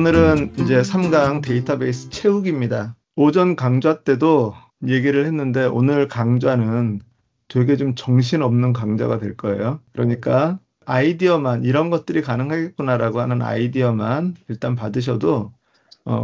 오늘은 이제 3강 데이터베이스 채우기입니다. 오전 강좌 때도 얘기를 했는데 오늘 강좌는 되게 좀 정신없는 강좌가 될 거예요. 그러니까 아이디어만 이런 것들이 가능하겠구나라고 하는 아이디어만 일단 받으셔도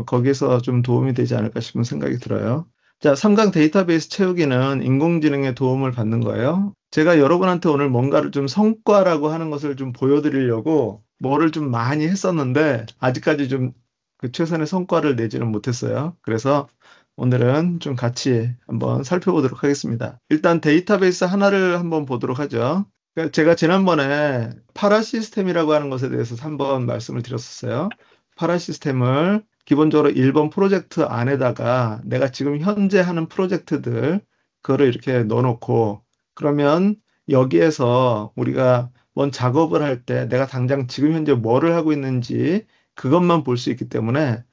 거기서 좀 도움이 되지 않을까 싶은 생각이 들어요. 자, 3강 데이터베이스 채우기는 인공지능의 도움을 받는 거예요. 제가 여러분한테 오늘 뭔가를 좀 성과라고 하는 것을 좀 보여드리려고 뭐를 좀 많이 했었는데 아직까지 좀 그 최선의 성과를 내지는 못했어요. 그래서 오늘은 좀 같이 한번 살펴보도록 하겠습니다. 일단 데이터베이스 하나를 한번 보도록 하죠. 그러니까 제가 지난번에 파라 시스템이라고 하는 것에 대해서 한번 말씀을 드렸었어요. 파라 시스템을 기본적으로 1번 프로젝트 안에다가 내가 지금 현재 하는 프로젝트들 그거를 이렇게 넣어놓고 그러면 여기에서 우리가 뭔 작업을 할 때 내가 당장 지금 현재 뭐를 하고 있는지 그것만 볼 수 있기 때문에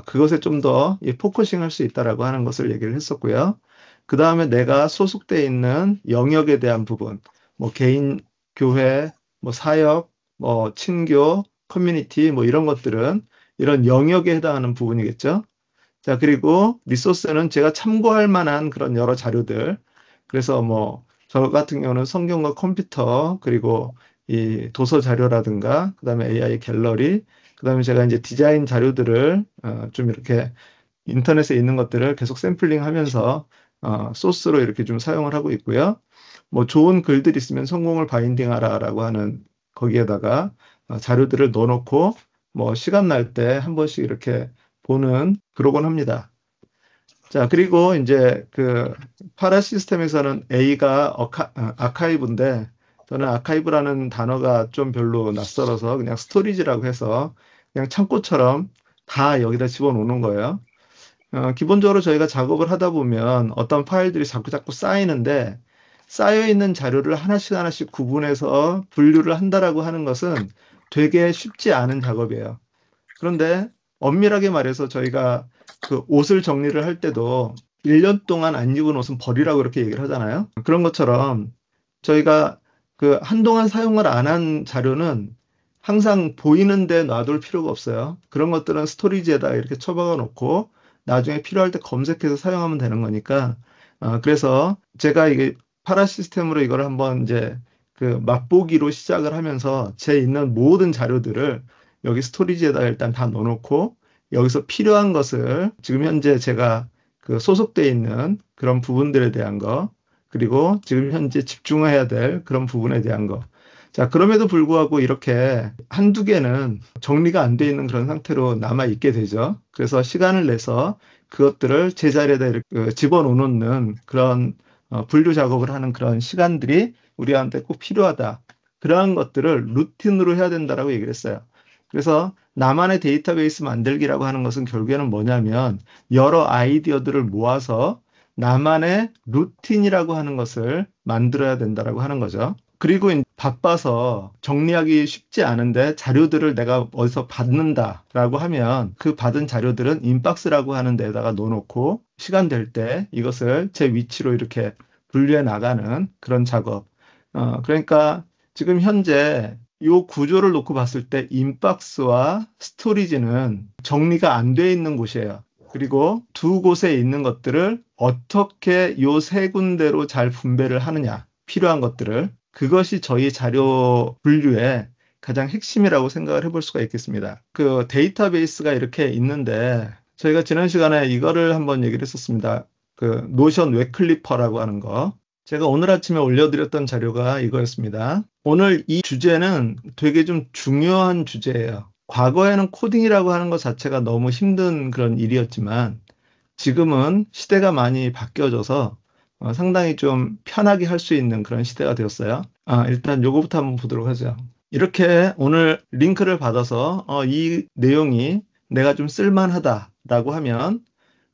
그것에 좀 더 포커싱 할 수 있다라고 하는 것을 얘기를 했었고요. 그 다음에 내가 소속돼 있는 영역에 대한 부분, 뭐 개인, 교회, 뭐 사역, 뭐 친교, 커뮤니티 뭐 이런 것들은 이런 영역에 해당하는 부분이겠죠. 자, 그리고 리소스는 제가 참고할 만한 그런 여러 자료들. 그래서 뭐, 저 같은 경우는 성경과 컴퓨터, 그리고 이 도서 자료라든가, 그 다음에 AI 갤러리, 그 다음에 제가 이제 디자인 자료들을 좀 이렇게 인터넷에 있는 것들을 계속 샘플링 하면서 소스로 이렇게 좀 사용을 하고 있고요. 뭐 좋은 글들 있으면 성공을 바인딩하라라고 하는 거기에다가 자료들을 넣어놓고 뭐 시간 날 때 한 번씩 이렇게 보는 그러곤 합니다. 자, 그리고 이제 그 파라 시스템에서는 A가 아카이브인데 저는 아카이브라는 단어가 좀 별로 낯설어서 그냥 스토리지라고 해서 그냥 창고처럼 다 여기다 집어넣는 거예요. 기본적으로 저희가 작업을 하다 보면 어떤 파일들이 자꾸 쌓이는데 쌓여있는 자료를 하나씩 하나씩 구분해서 분류를 한다라고 하는 것은 되게 쉽지 않은 작업이에요. 그런데 엄밀하게 말해서 저희가 그 옷을 정리를 할 때도 1년 동안 안 입은 옷은 버리라고 그렇게 얘기를 하잖아요. 그런 것처럼 저희가 그 한동안 사용을 안 한 자료는 항상 보이는데 놔둘 필요가 없어요. 그런 것들은 스토리지에다 이렇게 처박아 놓고 나중에 필요할 때 검색해서 사용하면 되는 거니까. 그래서 제가 이게 파라 시스템으로 이걸 한번 이제 그 맛보기로 시작을 하면서 제 있는 모든 자료들을 여기 스토리지에다 일단 다 넣어놓고 여기서 필요한 것을 지금 현재 제가 그 소속돼 있는 그런 부분들에 대한 거 그리고 지금 현재 집중해야 될 그런 부분에 대한 거. 자, 그럼에도 불구하고 이렇게 한두 개는 정리가 안 돼 있는 그런 상태로 남아 있게 되죠. 그래서 시간을 내서 그것들을 제자리에다 이렇게 집어넣는 그런 분류 작업을 하는 그런 시간들이 우리한테 꼭 필요하다. 그러한 것들을 루틴으로 해야 된다라고 얘기를 했어요. 그래서 나만의 데이터베이스 만들기라고 하는 것은 결국에는 뭐냐면 여러 아이디어들을 모아서 나만의 루틴이라고 하는 것을 만들어야 된다라고 하는 거죠. 그리고 바빠서 정리하기 쉽지 않은데 자료들을 내가 어디서 받는다라고 하면 그 받은 자료들은 인박스라고 하는 데다가 넣어놓고 시간 될 때 이것을 제 위치로 이렇게 분류해 나가는 그런 작업. 그러니까 지금 현재 이 구조를 놓고 봤을 때 인박스와 스토리지는 정리가 안 돼 있는 곳이에요. 그리고 두 곳에 있는 것들을 어떻게 이 세 군데로 잘 분배를 하느냐, 필요한 것들을. 그것이 저희 자료 분류의 가장 핵심이라고 생각을 해볼 수가 있겠습니다. 그 데이터베이스가 이렇게 있는데 저희가 지난 시간에 이거를 한번 얘기를 했었습니다. 그 노션 웹클리퍼라고 하는 거. 제가 오늘 아침에 올려드렸던 자료가 이거였습니다. 오늘 이 주제는 되게 좀 중요한 주제예요. 과거에는 코딩이라고 하는 것 자체가 너무 힘든 그런 일이었지만 지금은 시대가 많이 바뀌어져서 상당히 좀 편하게 할 수 있는 그런 시대가 되었어요. 일단 요거부터 한번 보도록 하죠. 이렇게 오늘 링크를 받아서 이 내용이 내가 좀 쓸만하다라고 하면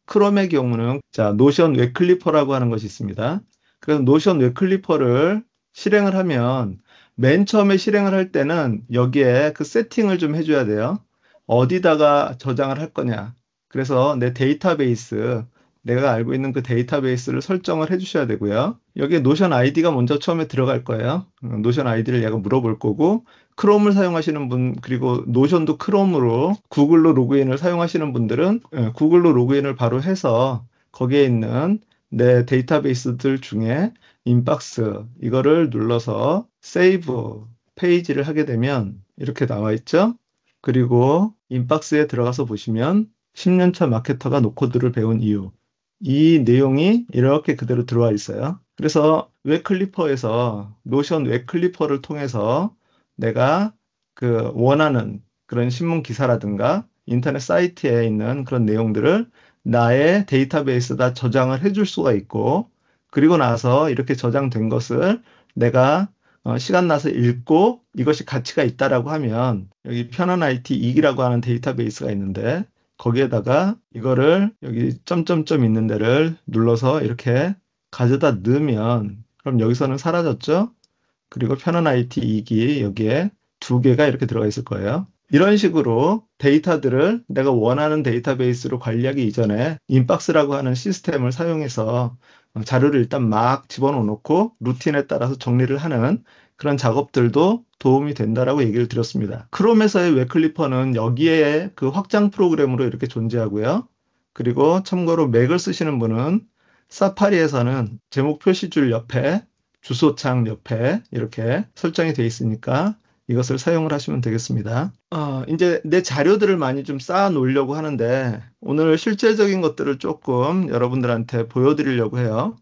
크롬의 경우는 자 노션 웹클리퍼라고 하는 것이 있습니다. 그래서 노션 웹클리퍼를 실행을 하면 맨 처음에 실행을 할 때는 여기에 그 세팅을 좀 해줘야 돼요. 어디다가 저장을 할 거냐. 그래서 내 데이터베이스 내가 알고 있는 그 데이터베이스를 설정을 해주셔야 되고요. 여기에 노션 아이디가 먼저 처음에 들어갈 거예요. 노션 아이디를 얘가 물어볼 거고, 크롬을 사용하시는 분, 그리고 노션도 크롬으로 구글로 로그인을 사용하시는 분들은 구글로 로그인을 바로 해서 거기에 있는 내 데이터베이스들 중에 인박스 이거를 눌러서 세이브 페이지를 하게 되면 이렇게 나와 있죠. 그리고 인박스에 들어가서 보시면 10년차 마케터가 노코드를 배운 이유. 이 내용이 이렇게 그대로 들어와 있어요. 그래서 웹클리퍼에서 노션 웹클리퍼를 통해서 내가 그 원하는 그런 신문 기사라든가 인터넷 사이트에 있는 그런 내용들을 나의 데이터베이스에다 저장을 해줄 수가 있고, 그리고 나서 이렇게 저장된 것을 내가 시간 나서 읽고 이것이 가치가 있다라고 하면 여기 편한 IT 2기라고 하는 데이터베이스가 있는데 거기에다가 이거를 여기 점점점 있는 데를 눌러서 이렇게 가져다 넣으면 그럼 여기서는 사라졌죠? 그리고 편한 IT 2기 여기에 두 개가 이렇게 들어가 있을 거예요. 이런 식으로 데이터들을 내가 원하는 데이터베이스로 관리하기 이전에 인박스라고 하는 시스템을 사용해서 자료를 일단 막 집어넣고 루틴에 따라서 정리를 하는 그런 작업들도 도움이 된다라고 얘기를 드렸습니다. 크롬에서의 웹클리퍼는 여기에 그 확장 프로그램으로 이렇게 존재하고요. 그리고 참고로 맥을 쓰시는 분은 사파리에서는 제목 표시줄 옆에 주소창 옆에 이렇게 설정이 되어 있으니까 이것을 사용을 하시면 되겠습니다. 이제 내 자료들을 많이 좀 쌓아 놓으려고 하는데 오늘 실제적인 것들을 조금 여러분들한테 보여드리려고 해요.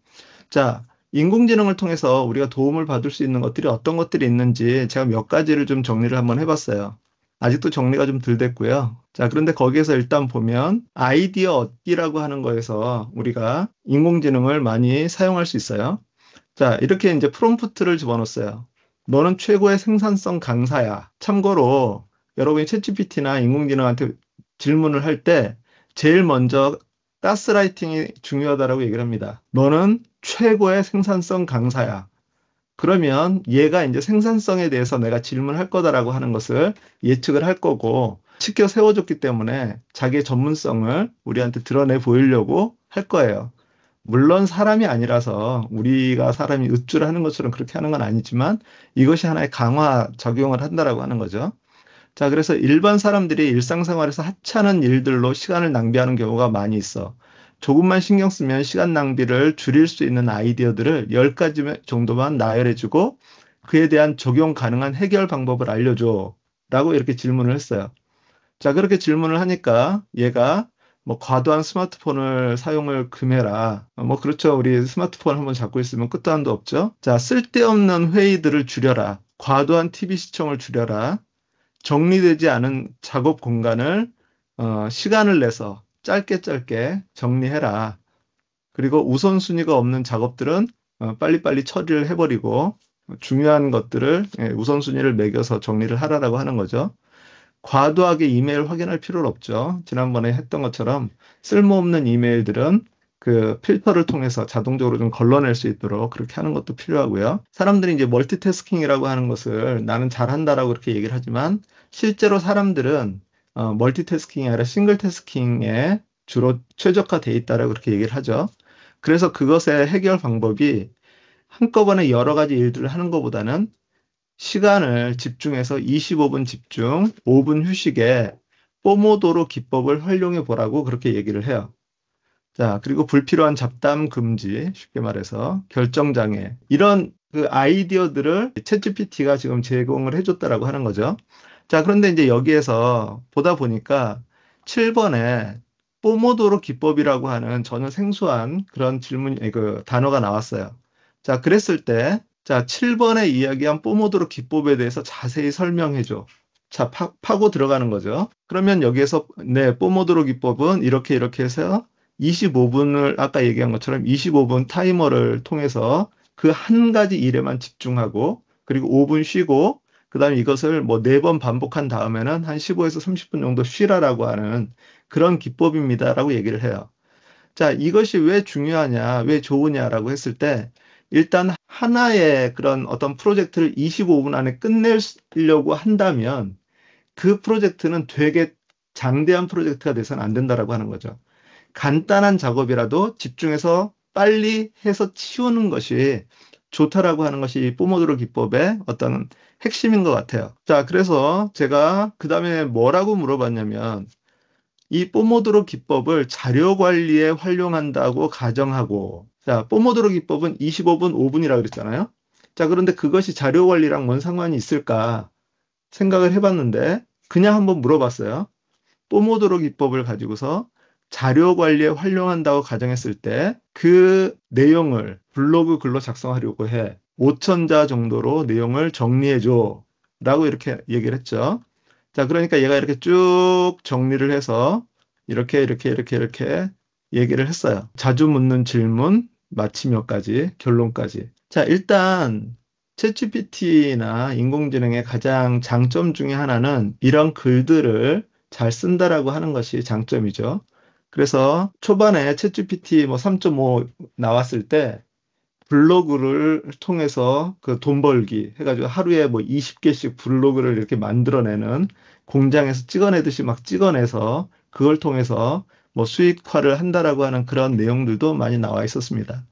자, 인공지능을 통해서 우리가 도움을 받을 수 있는 것들이 어떤 것들이 있는지 제가 몇 가지를 좀 정리를 한번 해봤어요. 아직도 정리가 좀 덜 됐고요. 자, 그런데 거기에서 일단 보면 아이디어 얻기라고 하는 거에서 우리가 인공지능을 많이 사용할 수 있어요. 자, 이렇게 이제 프롬프트를 집어넣었어요. 너는 최고의 생산성 강사야. 참고로 여러분이 챗GPT나 인공지능한테 질문을 할 때 제일 먼저 가스라이팅이 중요하다라고 얘기를 합니다. 너는 최고의 생산성 강사야. 그러면 얘가 이제 생산성에 대해서 내가 질문할 거다라고 하는 것을 예측을 할 거고 시켜 세워줬기 때문에 자기의 전문성을 우리한테 드러내 보이려고 할 거예요. 물론 사람이 아니라서 우리가 사람이 으쭈를 하는 것처럼 그렇게 하는 건 아니지만 이것이 하나의 강화 작용을 한다라고 하는 거죠. 자, 그래서 일반 사람들이 일상생활에서 하찮은 일들로 시간을 낭비하는 경우가 많이 있어. 조금만 신경 쓰면 시간 낭비를 줄일 수 있는 아이디어들을 10가지 정도만 나열해주고 그에 대한 적용 가능한 해결 방법을 알려줘. 라고 이렇게 질문을 했어요. 자, 그렇게 질문을 하니까 얘가 뭐 과도한 스마트폰을 사용을 금해라. 뭐 그렇죠. 우리 스마트폰 한번 잡고 있으면 끝도 한도 없죠. 자, 쓸데없는 회의들을 줄여라. 과도한 TV 시청을 줄여라. 정리되지 않은 작업 공간을 시간을 내서 짧게 짧게 정리해라. 그리고 우선순위가 없는 작업들은 빨리빨리 처리를 해버리고 중요한 것들을 우선순위를 매겨서 정리를 하라라고 하는 거죠. 과도하게 이메일 확인할 필요는 없죠. 지난번에 했던 것처럼 쓸모없는 이메일들은 그 필터를 통해서 자동적으로 좀 걸러낼 수 있도록 그렇게 하는 것도 필요하고요. 사람들이 이제 멀티태스킹이라고 하는 것을 나는 잘한다라고 그렇게 얘기를 하지만 실제로 사람들은 멀티태스킹이 아니라 싱글태스킹에 주로 최적화되어 있다라고 그렇게 얘기를 하죠. 그래서 그것의 해결 방법이 한꺼번에 여러 가지 일들을 하는 것보다는 시간을 집중해서 25분 집중, 5분 휴식에 포모도로 기법을 활용해 보라고 그렇게 얘기를 해요. 자, 그리고 불필요한 잡담 금지, 쉽게 말해서 결정장애, 이런 그 아이디어들을 챗GPT가 지금 제공을 해줬다라고 하는 거죠. 자, 그런데 이제 여기에서 보다 보니까 7번에 포모도로 기법이라고 하는 전혀 생소한 그런 그 단어가 나왔어요. 자, 그랬을 때 자, 7번에 이야기한 포모도로 기법에 대해서 자세히 설명해줘. 자, 파고 들어가는 거죠. 그러면 여기에서, 네, 포모도로 기법은 이렇게 해서 25분을, 아까 얘기한 것처럼 25분 타이머를 통해서 그 한 가지 일에만 집중하고, 그리고 5분 쉬고, 그 다음에 이것을 뭐 4번 반복한 다음에는 한 15에서 30분 정도 쉬라라고 하는 그런 기법입니다라고 얘기를 해요. 자, 이것이 왜 중요하냐, 왜 좋으냐라고 했을 때, 일단 하나의 그런 어떤 프로젝트를 25분 안에 끝내려고 한다면 그 프로젝트는 되게 장대한 프로젝트가 돼서는 안 된다라고 하는 거죠. 간단한 작업이라도 집중해서 빨리 해서 치우는 것이 좋다라고 하는 것이 포모도로 기법의 어떤 핵심인 것 같아요. 자, 그래서 제가 그 다음에 뭐라고 물어봤냐면, 이 포모도로 기법을 자료 관리에 활용한다고 가정하고, 자, 포모도로 기법은 25분, 5분이라고 그랬잖아요. 자, 그런데 그것이 자료 관리랑 뭔 상관이 있을까 생각을 해봤는데, 그냥 한번 물어봤어요. 포모도로 기법을 가지고서 자료 관리에 활용한다고 가정했을 때 그 내용을 블로그 글로 작성하려고 해. 5,000자 정도로 내용을 정리해줘. 라고 이렇게 얘기를 했죠. 자, 그러니까 얘가 이렇게 쭉 정리를 해서 이렇게 얘기를 했어요. 자주 묻는 질문, 마치며까지, 결론까지. 자, 일단 챗GPT나 인공지능의 가장 장점 중에 하나는 이런 글들을 잘 쓴다라고 하는 것이 장점이죠. 그래서 초반에 챗GPT 뭐 3.5 나왔을 때 블로그를 통해서 그 돈 벌기 해가지고 하루에 뭐 20개씩 블로그를 이렇게 만들어내는 공장에서 찍어내듯이 막 찍어내서 그걸 통해서 뭐 수익화를 한다라고 하는 그런 내용들도 많이 나와 있었습니다.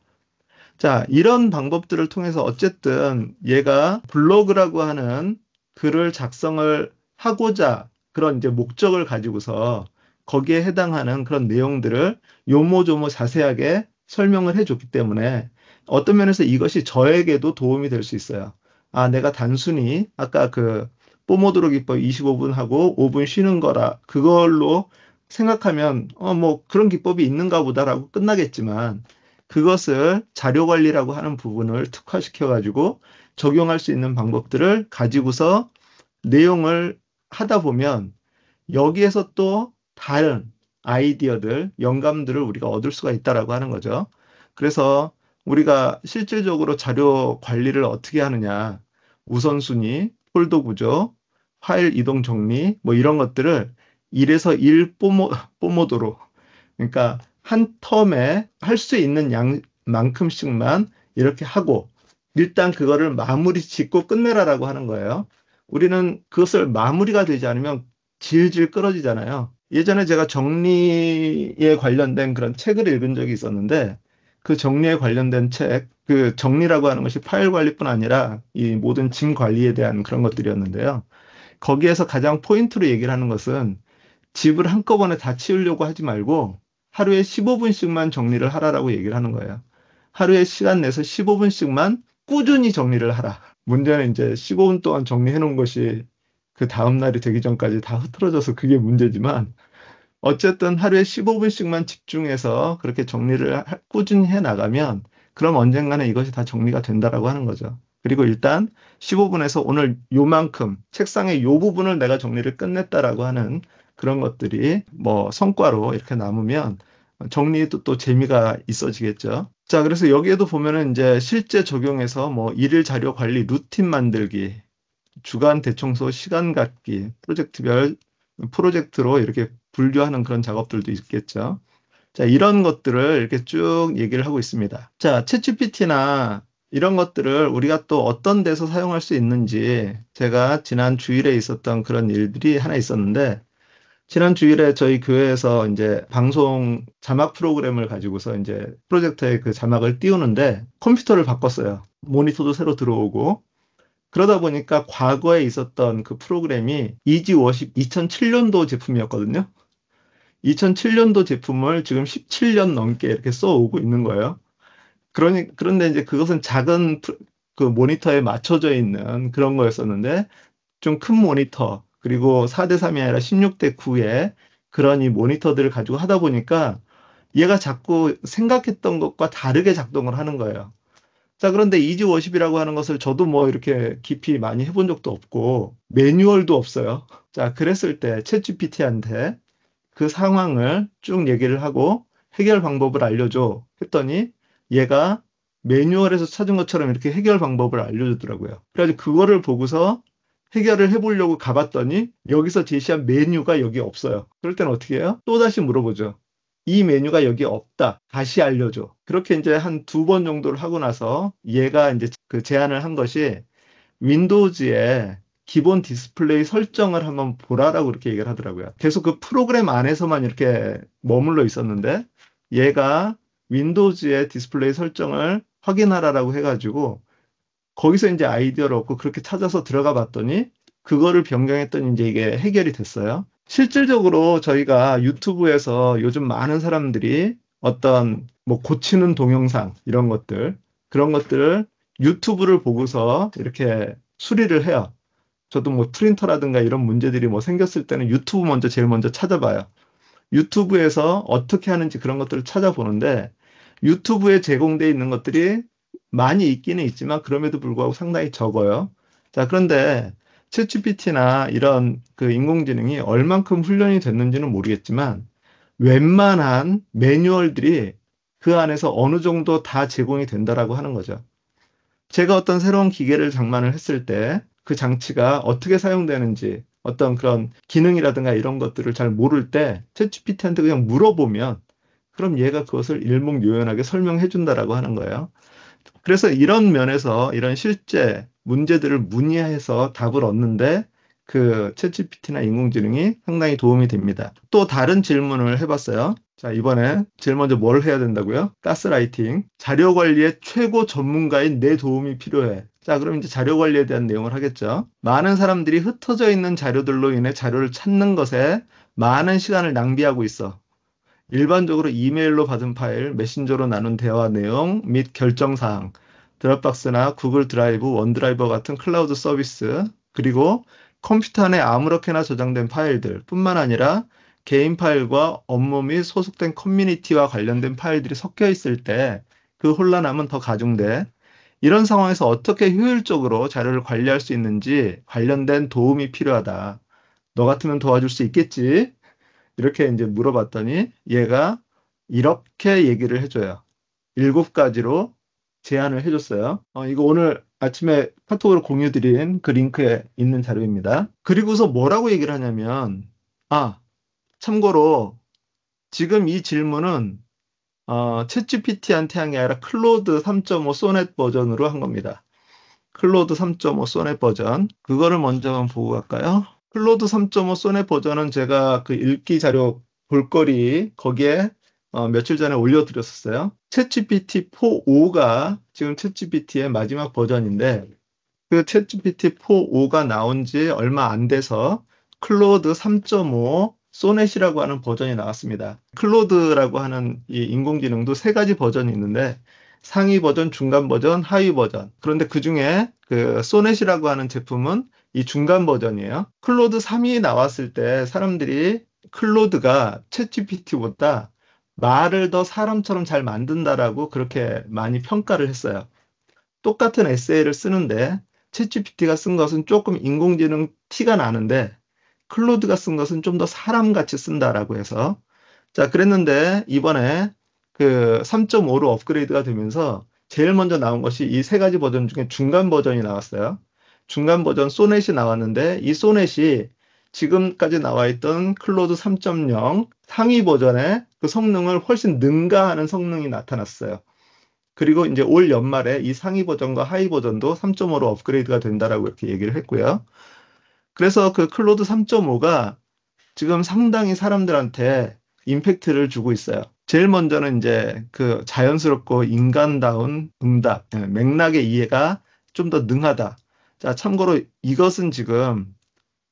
자, 이런 방법들을 통해서 어쨌든 얘가 블로그라고 하는 글을 작성을 하고자 그런 이제 목적을 가지고서 거기에 해당하는 그런 내용들을 요모조모 자세하게 설명을 해줬기 때문에 어떤 면에서 이것이 저에게도 도움이 될 수 있어요. 아, 내가 단순히 아까 그 포모도로 기법 25분 하고 5분 쉬는 거라 그걸로 생각하면 뭐 그런 기법이 있는가 보다라고 끝나겠지만 그것을 자료 관리라고 하는 부분을 특화시켜 가지고 적용할 수 있는 방법들을 가지고서 내용을 하다 보면 여기에서 또 다른 아이디어들, 영감들을 우리가 얻을 수가 있다라고 하는 거죠. 그래서 우리가 실질적으로 자료 관리를 어떻게 하느냐, 우선순위, 폴더 구조, 파일 이동 정리, 뭐 이런 것들을 1에서 1 뽀모도로, 그러니까 한 텀에 할 수 있는 양만큼씩만 이렇게 하고, 일단 그거를 마무리 짓고 끝내라라고 하는 거예요. 우리는 그것을 마무리가 되지 않으면 질질 끌어지잖아요. 예전에 제가 정리에 관련된 그런 책을 읽은 적이 있었는데, 그 정리에 관련된 책, 그 정리라고 하는 것이 파일 관리뿐 아니라 이 모든 짐 관리에 대한 그런 것들이었는데요. 거기에서 가장 포인트로 얘기를 하는 것은 집을 한꺼번에 다 치우려고 하지 말고 하루에 15분씩만 정리를 하라라고 얘기를 하는 거예요. 하루에 시간 내서 15분씩만 꾸준히 정리를 하라. 문제는 이제 15분 동안 정리해 놓은 것이 그 다음 날이 되기 전까지 다 흐트러져서 그게 문제지만 어쨌든 하루에 15분씩만 집중해서 그렇게 정리를 꾸준히 해 나가면 그럼 언젠가는 이것이 다 정리가 된다라고 하는 거죠. 그리고 일단 15분에서 오늘 요만큼 책상의 요 부분을 내가 정리를 끝냈다라고 하는 그런 것들이 뭐 성과로 이렇게 남으면 정리도 또 재미가 있어지겠죠. 자, 그래서 여기에도 보면은 이제 실제 적용해서 뭐 일일 자료 관리 루틴 만들기, 주간 대청소 시간 갖기, 프로젝트별 프로젝트로 이렇게 분류하는 그런 작업들도 있겠죠. 자, 이런 것들을 이렇게 쭉 얘기를 하고 있습니다. 자, 챗GPT나 이런 것들을 우리가 또 어떤 데서 사용할 수 있는지 제가 지난 주일에 있었던 그런 일들이 하나 있었는데 지난 주일에 저희 교회에서 이제 방송 자막 프로그램을 가지고서 이제 프로젝터에 그 자막을 띄우는데 컴퓨터를 바꿨어요. 모니터도 새로 들어오고 그러다 보니까 과거에 있었던 그 프로그램이 이지워십 2007년도 제품이었거든요. 2007년도 제품을 지금 17년 넘게 이렇게 써오고 있는 거예요. 그런데 이제 그것은 작은 그 모니터에 맞춰져 있는 그런 거였었는데 좀 큰 모니터 그리고 4대3이 아니라 16대9의 그런 이 모니터들을 가지고 하다 보니까 얘가 자꾸 생각했던 것과 다르게 작동을 하는 거예요. 자, 그런데 이지워십이라고 하는 것을 저도 뭐 이렇게 깊이 많이 해본 적도 없고 매뉴얼도 없어요. 자, 그랬을 때 챗GPT한테 그 상황을 쭉 얘기를 하고 해결 방법을 알려줘 했더니 얘가 매뉴얼에서 찾은 것처럼 이렇게 해결 방법을 알려주더라고요. 그래가지고 그거를 보고서 해결을 해보려고 가봤더니 여기서 제시한 메뉴가 여기 없어요. 그럴 때는 어떻게 해요? 또다시 물어보죠. 이 메뉴가 여기 없다. 다시 알려줘. 그렇게 이제 한 2번 정도를 하고 나서 얘가 이제 그 제안을 한 것이 윈도우즈에 기본 디스플레이 설정을 한번 보라라고 이렇게 얘기를 하더라고요. 계속 그 프로그램 안에서만 이렇게 머물러 있었는데 얘가 윈도우즈의 디스플레이 설정을 확인하라라고 해가지고 거기서 이제 아이디어를 얻고 그렇게 찾아서 들어가 봤더니 그거를 변경했더니 이제 이게 해결이 됐어요. 실질적으로 저희가 유튜브에서 요즘 많은 사람들이 어떤 뭐 고치는 동영상 이런 것들 그런 것들을 유튜브를 보고서 이렇게 수리를 해요. 저도 뭐 프린터라든가 이런 문제들이 뭐 생겼을 때는 유튜브 먼저 제일 먼저 찾아봐요. 유튜브에서 어떻게 하는지 그런 것들을 찾아보는데 유튜브에 제공되어 있는 것들이 많이 있기는 있지만 그럼에도 불구하고 상당히 적어요. 자, 그런데 챗GPT나 이런 그 인공지능이 얼만큼 훈련이 됐는지는 모르겠지만 웬만한 매뉴얼들이 그 안에서 어느 정도 다 제공이 된다라고 하는 거죠. 제가 어떤 새로운 기계를 장만을 했을 때 그 장치가 어떻게 사용되는지 어떤 그런 기능이라든가 이런 것들을 잘 모를 때 챗GPT한테 그냥 물어보면 그럼 얘가 그것을 일목요연하게 설명해 준다라고 하는 거예요. 그래서 이런 면에서 이런 실제 문제들을 문의해서 답을 얻는데 그 챗GPT나 인공지능이 상당히 도움이 됩니다. 또 다른 질문을 해봤어요. 자, 이번에 제일 먼저 뭘 해야 된다고요? 가스라이팅. 자료 관리의 최고 전문가인 내 도움이 필요해. 자, 그럼 이제 자료 관리에 대한 내용을 하겠죠. 많은 사람들이 흩어져 있는 자료들로 인해 자료를 찾는 것에 많은 시간을 낭비하고 있어. 일반적으로 이메일로 받은 파일, 메신저로 나눈 대화 내용 및 결정 사항, 드롭박스나 구글 드라이브, 원드라이버 같은 클라우드 서비스, 그리고 컴퓨터 안에 아무렇게나 저장된 파일들 뿐만 아니라 개인 파일과 업무 및 소속된 커뮤니티와 관련된 파일들이 섞여 있을 때 그 혼란함은 더 가중돼. 이런 상황에서 어떻게 효율적으로 자료를 관리할 수 있는지 관련된 도움이 필요하다. 너 같으면 도와줄 수 있겠지? 이렇게 이제 물어봤더니 얘가 이렇게 얘기를 해줘요. 7가지로 제안을 해줬어요. 이거 오늘 아침에 카톡으로 공유드린 그 링크에 있는 자료입니다. 그리고서 뭐라고 얘기를 하냐면, 참고로 지금 이 질문은 챗GPT한테 한 게 아니라 클로드 3.5 소넷 버전으로 한 겁니다. 클로드 3.5 소넷 버전. 그거를 먼저 한번 보고 갈까요? 클로드 3.5 소넷 버전은 제가 그 읽기 자료 볼거리 거기에 며칠 전에 올려드렸었어요. 챗GPT 4.5가 지금 챗GPT의 마지막 버전인데 그 챗GPT 4.5가 나온 지 얼마 안 돼서 클로드 3.5 소넷이라고 하는 버전이 나왔습니다. 클로드라고 하는 이 인공지능도 3가지 버전이 있는데 상위 버전, 중간 버전, 하위 버전. 그런데 그 중에 그 소넷이라고 하는 제품은 이 중간 버전이에요. 클로드 3이 나왔을 때 사람들이 클로드가 챗GPT보다 말을 더 사람처럼 잘 만든다라고 그렇게 많이 평가를 했어요. 똑같은 에세이를 쓰는데 챗GPT가 쓴 것은 조금 인공지능 티가 나는데 클로드가 쓴 것은 좀 더 사람같이 쓴다라고 해서 자, 그랬는데 이번에 그 3.5로 업그레이드가 되면서 제일 먼저 나온 것이 이 3가지 버전 중에 중간 버전이 나왔어요. 중간 버전 소넷이 나왔는데 이 소넷이 지금까지 나와 있던 클로드 3.0 상위 버전의 그 성능을 훨씬 능가하는 성능이 나타났어요. 그리고 이제 올 연말에 이 상위 버전과 하위 버전도 3.5로 업그레이드가 된다라고 이렇게 얘기를 했고요. 그래서 그 클로드 3.5가 지금 상당히 사람들한테 임팩트를 주고 있어요. 제일 먼저는 이제 그 자연스럽고 인간다운 응답, 맥락의 이해가 좀 더 능하다. 자, 참고로 이것은 지금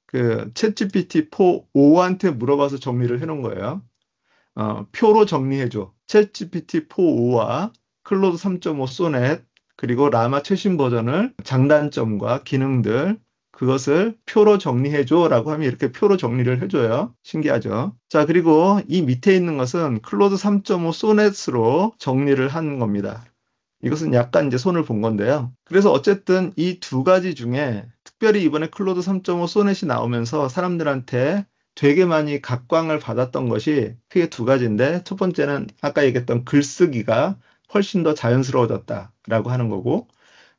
그 챗GPT 4.5한테 물어봐서 정리를 해놓은 거예요. 표로 정리해줘. 챗GPT 4.5와 클로드 3.5 소넷, 그리고 라마 최신 버전을 장단점과 기능들, 그것을 표로 정리해줘 라고 하면 이렇게 표로 정리를 해줘요. 신기하죠? 자, 그리고 이 밑에 있는 것은 클로드 3.5 소넷으로 정리를 한 겁니다. 이것은 약간 이제 손을 본 건데요. 그래서 어쨌든 이 2가지 중에 특별히 이번에 클로드 3.5 소넷이 나오면서 사람들한테 되게 많이 각광을 받았던 것이 크게 2가지인데 첫 번째는 아까 얘기했던 글쓰기가 훨씬 더 자연스러워졌다라고 하는 거고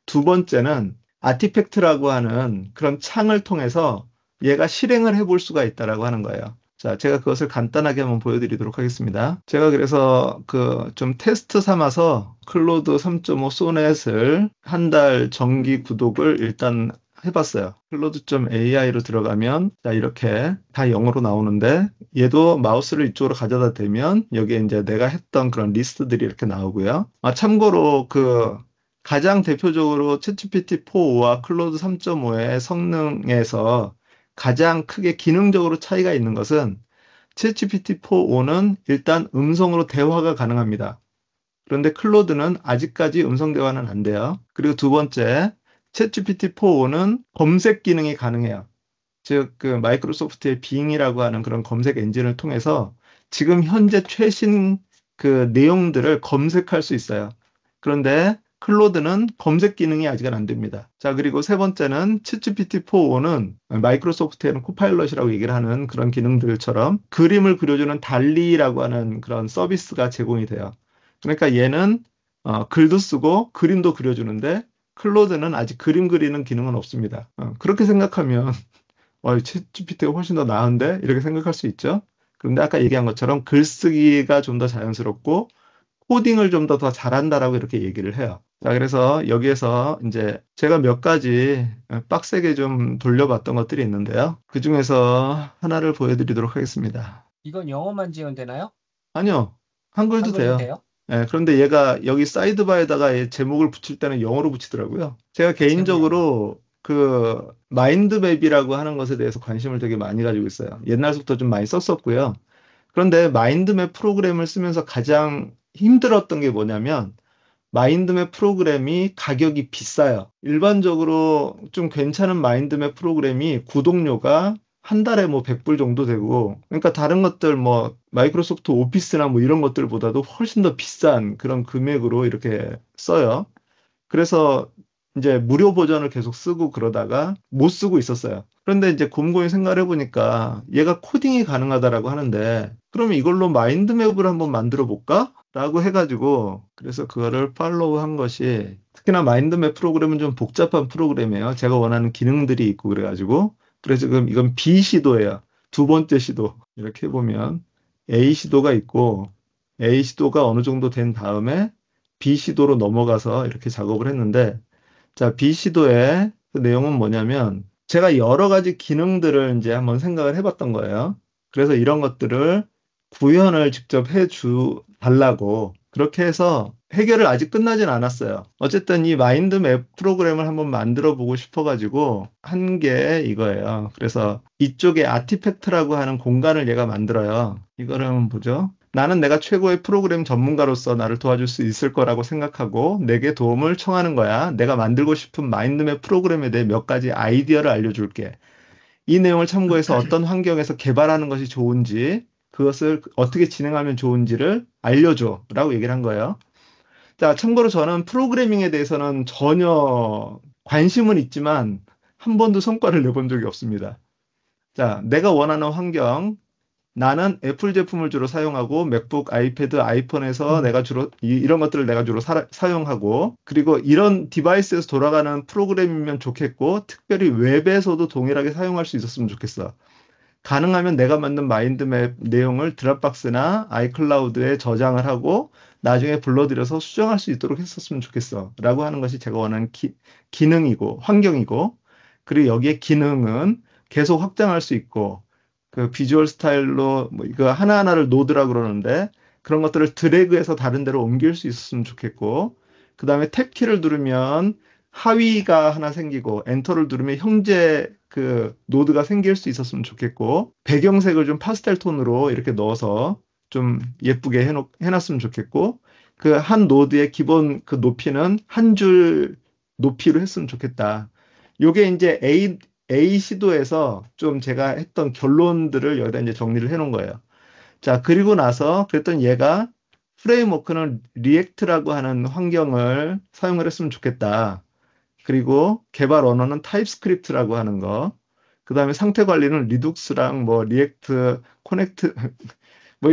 두 번째는 아티팩트라고 하는 그런 창을 통해서 얘가 실행을 해볼 수가 있다라고 하는 거예요. 자, 제가 그것을 간단하게 한번 보여드리도록 하겠습니다. 제가 그래서 그 좀 테스트 삼아서 클로드 3.5 소넷을 한 달 정기 구독을 일단 해봤어요. 클로드.ai로 들어가면 자 이렇게 다 영어로 나오는데 얘도 마우스를 이쪽으로 가져다 대면 여기에 이제 내가 했던 그런 리스트들이 이렇게 나오고요. 참고로 그 가장 대표적으로 챗GPT 4와 클로드 3.5의 성능에서 가장 크게 기능적으로 차이가 있는 것은 챗GPT 4.5는 일단 음성으로 대화가 가능합니다. 그런데 클로드는 아직까지 음성 대화는 안 돼요. 그리고 두 번째, 챗GPT 4.5는 검색 기능이 가능해요. 즉, 그 마이크로소프트의 빙이라고 하는 그런 검색 엔진을 통해서 지금 현재 최신 그 내용들을 검색할 수 있어요. 그런데 클로드는 검색 기능이 아직은 안 됩니다. 자, 그리고 세 번째는 챗GPT 4.5는 마이크로소프트에는 코파일럿이라고 얘기를 하는 그런 기능들처럼 그림을 그려주는 달리라고 하는 그런 서비스가 제공이 돼요. 그러니까 얘는 글도 쓰고 그림도 그려주는데 클로드는 아직 그림 그리는 기능은 없습니다. 그렇게 생각하면 챗GPT가 훨씬 더 나은데? 이렇게 생각할 수 있죠. 그런데 아까 얘기한 것처럼 글쓰기가 좀 더 자연스럽고 코딩을 좀 더 잘한다라고 이렇게 얘기를 해요. 자, 그래서 여기에서 이제 제가 몇 가지 빡세게 좀 돌려봤던 것들이 있는데요. 그 중에서 하나를 보여드리도록 하겠습니다. 이건 영어만 지원되나요? 아니요, 한글도 한글도 돼요. 돼요? 그런데 얘가 여기 사이드바에다가 얘 제목을 붙일 때는 영어로 붙이더라고요. 제가 재미없네. 개인적으로 그 마인드맵이라고 하는 것에 대해서 관심을 되게 많이 가지고 있어요. 옛날부터 좀 많이 썼었고요. 그런데 마인드맵 프로그램을 쓰면서 가장 힘들었던 게 뭐냐면 마인드맵 프로그램이 가격이 비싸요. 일반적으로 좀 괜찮은 마인드맵 프로그램이 구독료가 한 달에 뭐 100불 정도 되고, 그러니까 다른 것들 뭐 마이크로소프트 오피스나 뭐 이런 것들보다도 훨씬 더 비싼 그런 금액으로 이렇게 써요. 그래서 이제 무료 버전을 계속 쓰고 그러다가 못 쓰고 있었어요. 그런데 이제 곰곰이 생각을 해보니까 얘가 코딩이 가능하다라고 하는데 그러면 이걸로 마인드맵을 한번 만들어 볼까? 라고 해가지고 그래서 그거를 팔로우 한 것이 특히나 마인드맵 프로그램은 좀 복잡한 프로그램이에요. 제가 원하는 기능들이 있고 그래가지고 그래서 지금 이건 B 시도예요. 두 번째 시도. 이렇게 해보면 A 시도가 있고 A 시도가 어느 정도 된 다음에 B 시도로 넘어가서 이렇게 작업을 했는데, 자, B 시도의 그 내용은 뭐냐면, 제가 여러 가지 기능들을 이제 한번 생각을 해봤던 거예요. 그래서 이런 것들을 구현을 직접 달라고, 그렇게 해서 해결을 아직 끝나진 않았어요. 어쨌든 이 마인드맵 프로그램을 한번 만들어 보고 싶어가지고 한 게 이거예요. 그래서 이쪽에 아티팩트라고 하는 공간을 얘가 만들어요. 이거를 한번 보죠. 나는 내가 최고의 프로그램 전문가로서 나를 도와줄 수 있을 거라고 생각하고 내게 도움을 청하는 거야. 내가 만들고 싶은 마인드맵 프로그램에 대해 몇 가지 아이디어를 알려줄게. 이 내용을 참고해서 어떤 환경에서 개발하는 것이 좋은지, 그것을 어떻게 진행하면 좋은지를 알려줘. 라고 얘기를 한 거예요. 자, 참고로 저는 프로그래밍에 대해서는 전혀 관심은 있지만 한 번도 성과를 내본 적이 없습니다. 자, 내가 원하는 환경, 나는 애플 제품을 주로 사용하고 맥북, 아이패드, 아이폰에서 내가 주로 이런 것들을 내가 주로 사용하고 그리고 이런 디바이스에서 돌아가는 프로그램이면 좋겠고 특별히 웹에서도 동일하게 사용할 수 있었으면 좋겠어. 가능하면 내가 만든 마인드맵 내용을 드랍박스나 아이클라우드에 저장을 하고 나중에 불러들여서 수정할 수 있도록 했었으면 좋겠어. 라고 하는 것이 제가 원하는 기능이고 환경이고 그리고 여기에 기능은 계속 확장할 수 있고 그 비주얼 스타일로 뭐 이거 하나하나를 노드라 그러는데 그런 것들을 드래그해서 다른 데로 옮길 수 있었으면 좋겠고 그 다음에 탭키를 누르면 하위가 하나 생기고 엔터를 누르면 형제 그 노드가 생길 수 있었으면 좋겠고 배경색을 좀 파스텔 톤으로 이렇게 넣어서 좀 예쁘게 해놨으면 좋겠고 그 한 노드의 기본 그 높이는 한 줄 높이로 했으면 좋겠다. 요게 이제 A 시도에서 좀 제가 했던 결론들을 여기다 이제 정리를 해놓은 거예요. 자, 그리고 나서 그랬던 얘가 프레임워크는 리액트라고 하는 환경을 사용을 했으면 좋겠다. 그리고 개발 언어는 타입스크립트라고 하는 거. 그 다음에 상태 관리는 리눅스랑 뭐 리액트, 코넥트, 뭐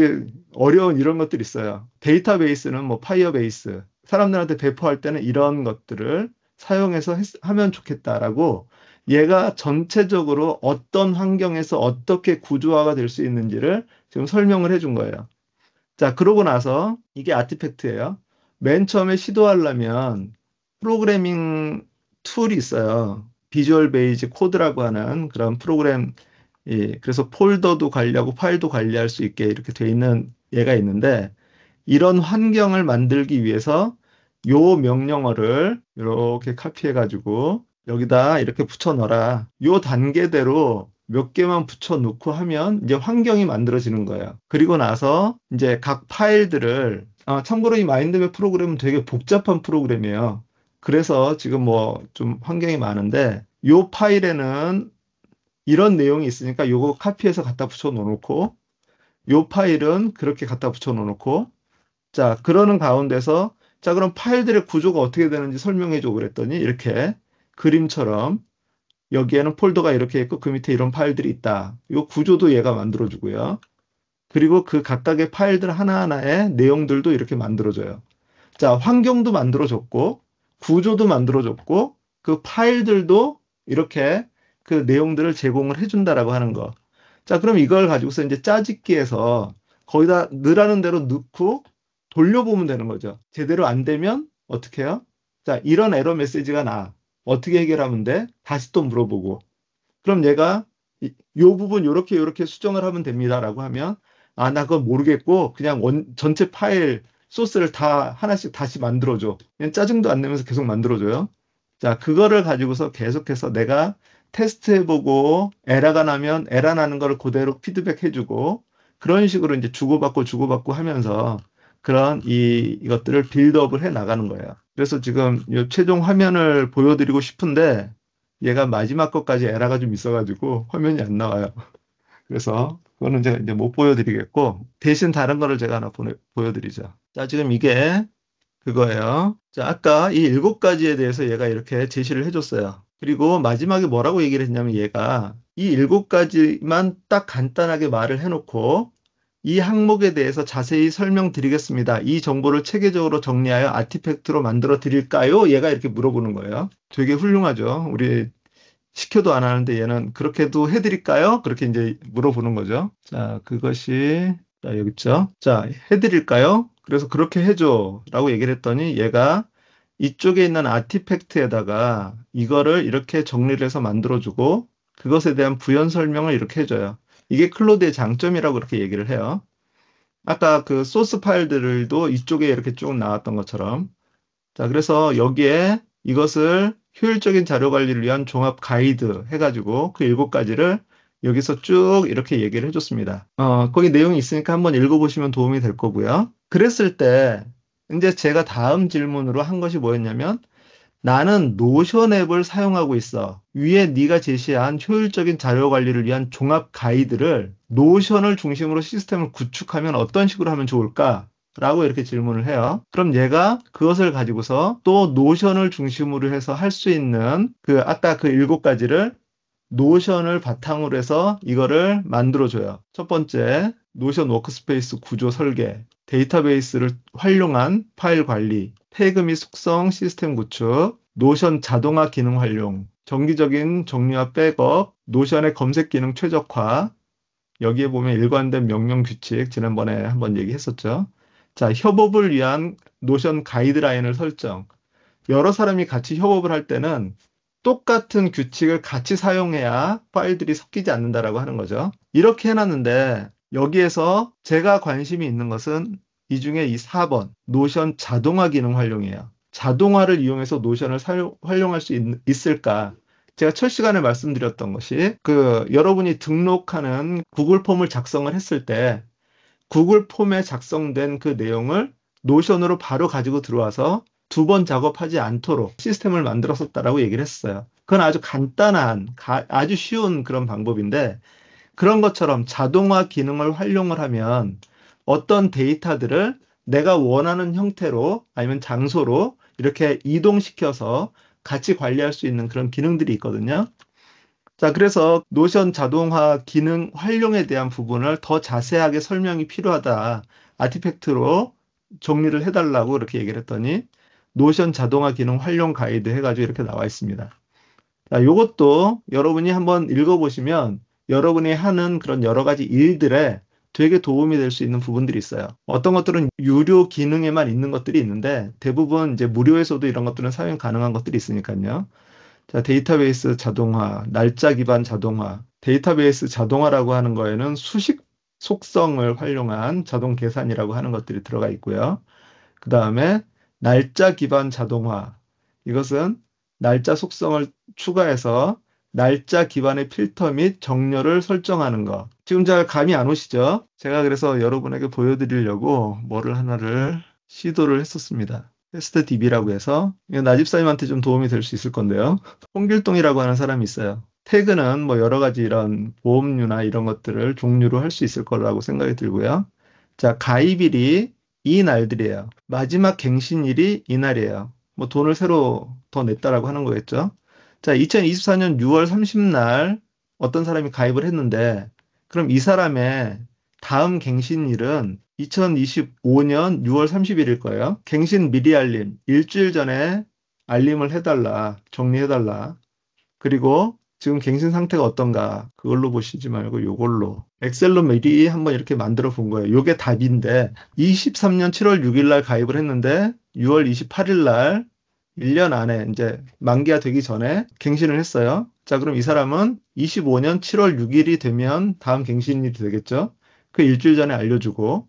어려운 이런 것들이 있어요. 데이터베이스는 뭐 파이어베이스. 사람들한테 배포할 때는 이런 것들을 사용해서 하면 좋겠다라고 얘가 전체적으로 어떤 환경에서 어떻게 구조화가 될 수 있는지를 지금 설명을 해준 거예요. 자, 그러고 나서 이게 아티팩트예요. 맨 처음에 시도하려면 프로그래밍 툴이 있어요. 비주얼 베이직 코드라고 하는 그런 프로그램, 그래서 폴더도 관리하고 파일도 관리할 수 있게 이렇게 돼 있는 얘가 있는데, 이런 환경을 만들기 위해서 요 명령어를 이렇게 카피해 가지고 여기다 이렇게 붙여 넣어라. 요 단계대로 몇 개만 붙여 놓고 하면 이제 환경이 만들어지는 거예요. 그리고 나서 이제 각 파일들을, 참고로 이 마인드맵 프로그램은 되게 복잡한 프로그램이에요. 그래서 지금 뭐 좀 환경이 많은데, 요 파일에는 이런 내용이 있으니까 요거 카피해서 갖다 붙여 놓고, 요 파일은 그렇게 갖다 붙여 놓고, 자, 그러는 가운데서, 자, 그럼 파일들의 구조가 어떻게 되는지 설명해 줘 그랬더니, 이렇게 그림처럼 여기에는 폴더가 이렇게 있고 그 밑에 이런 파일들이 있다. 이 구조도 얘가 만들어 주고요. 그리고 그 각각의 파일들 하나하나의 내용들도 이렇게 만들어 줘요. 자, 환경도 만들어 줬고, 구조도 만들어 줬고, 그 파일들도 이렇게 그 내용들을 제공을 해 준다라고 하는 거. 자, 그럼 이걸 가지고서 이제 짜집기해서 거기다 넣으라는 대로 넣고 돌려보면 되는 거죠. 제대로 안 되면 어떻게 해요? 자, 이런 에러 메시지가 나. 어떻게 해결하면 돼? 다시 또 물어보고. 그럼 얘가 요 부분 요렇게 수정을 하면 됩니다라고 하면, 나 그건 모르겠고 그냥 전체 파일 소스를 다 하나씩 다시 만들어줘. 그냥 짜증도 안 내면서 계속 만들어줘요. 자, 그거를 가지고서 계속해서 내가 테스트해보고 에러가 나면 에러 나는 거를 그대로 피드백 해주고, 그런 식으로 이제 주고받고 하면서 그런 이것들을 빌드업을 해 나가는 거예요. 그래서 지금 이 최종 화면을 보여드리고 싶은데, 얘가 마지막 것까지 에러가 좀 있어가지고 화면이 안 나와요. 그래서 그거는 제가 이제 못 보여드리겠고, 대신 다른 거를 제가 하나 보여드리죠. 자, 지금 이게 그거예요. 자, 아까 이 7가지에 대해서 얘가 이렇게 제시를 해줬어요. 그리고 마지막에 뭐라고 얘기를 했냐면, 얘가 이 7가지만 딱 간단하게 말을 해놓고 이 항목에 대해서 자세히 설명드리겠습니다. 이 정보를 체계적으로 정리하여 아티팩트로 만들어 드릴까요? 얘가 이렇게 물어보는 거예요. 되게 훌륭하죠. 우리 시켜도 안 하는데 얘는 그렇게도 해드릴까요? 그렇게 이제 물어보는 거죠. 자, 그것이, 자, 여기 있죠. 자, 해드릴까요? 그래서 그렇게 해줘. 라고 얘기를 했더니 얘가 이쪽에 있는 아티팩트에다가 이거를 이렇게 정리를 해서 만들어주고, 그것에 대한 부연 설명을 이렇게 해줘요. 이게 클로드의 장점이라고 그렇게 얘기를 해요. 아까 그 소스 파일들도 이쪽에 이렇게 쭉 나왔던 것처럼. 자, 그래서 여기에 이것을 효율적인 자료 관리를 위한 종합 가이드 해가지고 그 7가지를 여기서 쭉 이렇게 얘기를 해줬습니다. 거기 내용이 있으니까 한번 읽어보시면 도움이 될 거고요. 그랬을 때 이제 제가 다음 질문으로 한 것이 뭐였냐면, 나는 노션 앱을 사용하고 있어. 위에 네가 제시한 효율적인 자료 관리를 위한 종합 가이드를 노션을 중심으로 시스템을 구축하면 어떤 식으로 하면 좋을까? 라고 이렇게 질문을 해요. 그럼 얘가 그것을 가지고서 또 노션을 중심으로 해서 할 수 있는 아까 그 7가지를 노션을 바탕으로 해서 이거를 만들어줘요. 첫 번째, 노션 워크스페이스 구조 설계, 데이터베이스를 활용한 파일 관리, 태그 및 속성 시스템 구축, 노션 자동화 기능 활용, 정기적인 정리와 백업, 노션의 검색 기능 최적화, 여기에 보면 일관된 명령 규칙, 지난번에 한번 얘기했었죠. 자, 협업을 위한 노션 가이드라인을 설정. 여러 사람이 같이 협업을 할 때는 똑같은 규칙을 같이 사용해야 파일들이 섞이지 않는다라고 하는 거죠. 이렇게 해놨는데 여기에서 제가 관심이 있는 것은 이 중에 이 4번 노션 자동화 기능 활용이에요. 자동화를 이용해서 노션을 활용할 수 있을까? 제가 첫 시간에 말씀드렸던 것이 여러분이 등록하는 구글 폼을 작성을 했을 때 구글 폼에 작성된 그 내용을 노션으로 바로 가지고 들어와서 2번 작업하지 않도록 시스템을 만들었었다라고 얘기를 했어요. 그건 아주 간단한, 아주 쉬운 그런 방법인데, 그런 것처럼 자동화 기능을 활용을 하면 어떤 데이터들을 내가 원하는 형태로 아니면 장소로 이렇게 이동시켜서 같이 관리할 수 있는 그런 기능들이 있거든요. 자, 그래서 노션 자동화 기능 활용에 대한 부분을 더 자세하게 설명이 필요하다. 아티팩트로 정리를 해달라고 이렇게 얘기를 했더니 노션 자동화 기능 활용 가이드 해가지고 이렇게 나와 있습니다. 자, 요것도 여러분이 한번 읽어보시면 여러분이 하는 그런 여러 가지 일들에 되게 도움이 될 수 있는 부분들이 있어요. 어떤 것들은 유료 기능에만 있는 것들이 있는데 대부분 이제 무료에서도 이런 것들은 사용 가능한 것들이 있으니까요. 자, 데이터베이스 자동화, 날짜 기반 자동화. 데이터베이스 자동화라고 하는 거에는 수식 속성을 활용한 자동 계산이라고 하는 것들이 들어가 있고요. 그 다음에 날짜 기반 자동화. 이것은 날짜 속성을 추가해서 날짜 기반의 필터 및 정렬을 설정하는 것. 지금 잘 감이 안 오시죠? 제가 그래서 여러분에게 보여드리려고 뭐를 하나를 시도를 했었습니다. 테스트 DB라고 해서 이거 나 집사님한테 좀 도움이 될 수 있을 건데요. 홍길동이라고 하는 사람이 있어요. 태그는 뭐 여러 가지 이런 보험료나 이런 것들을 종류로 할 수 있을 거라고 생각이 들고요. 자, 가입일이 이 날들이에요. 마지막 갱신일이 이날이에요. 뭐 돈을 새로 더 냈다라고 하는 거겠죠. 자, 2024년 6월 30날 어떤 사람이 가입을 했는데, 그럼 이 사람의 다음 갱신일은 2025년 6월 30일일 거예요. 갱신 미리 알림, 일주일 전에 알림을 해달라, 정리해달라. 그리고 지금 갱신 상태가 어떤가, 그걸로 보시지 말고 요걸로. 엑셀로 미리 한번 이렇게 만들어 본 거예요. 요게 답인데, 23년 7월 6일 날 가입을 했는데, 6월 28일 날 1년 안에 이제 만기가 되기 전에 갱신을 했어요. 자, 그럼 이 사람은 25년 7월 6일이 되면 다음 갱신일이 되겠죠? 그 일주일 전에 알려주고,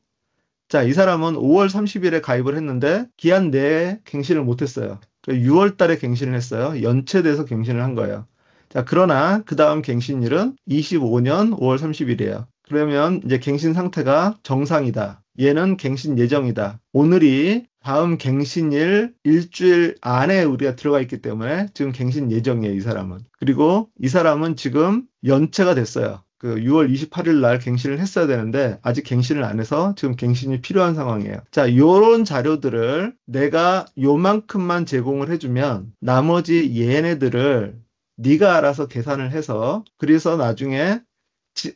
자, 이 사람은 5월 30일에 가입을 했는데 기한 내에 갱신을 못했어요. 6월 달에 갱신을 했어요. 연체돼서 갱신을 한 거예요. 자, 그러나 그 다음 갱신일은 25년 5월 30일이에요. 그러면 이제 갱신 상태가 정상이다. 얘는 갱신 예정이다. 오늘이 다음 갱신일 일주일 안에 우리가 들어가 있기 때문에 지금 갱신 예정이에요, 이 사람은. 그리고 이 사람은 지금 연체가 됐어요. 그 6월 28일 날 갱신을 했어야 되는데 아직 갱신을 안 해서 지금 갱신이 필요한 상황이에요. 자, 요런 자료들을 내가 요만큼만 제공을 해주면 나머지 얘네들을 네가 알아서 계산을 해서 그래서 나중에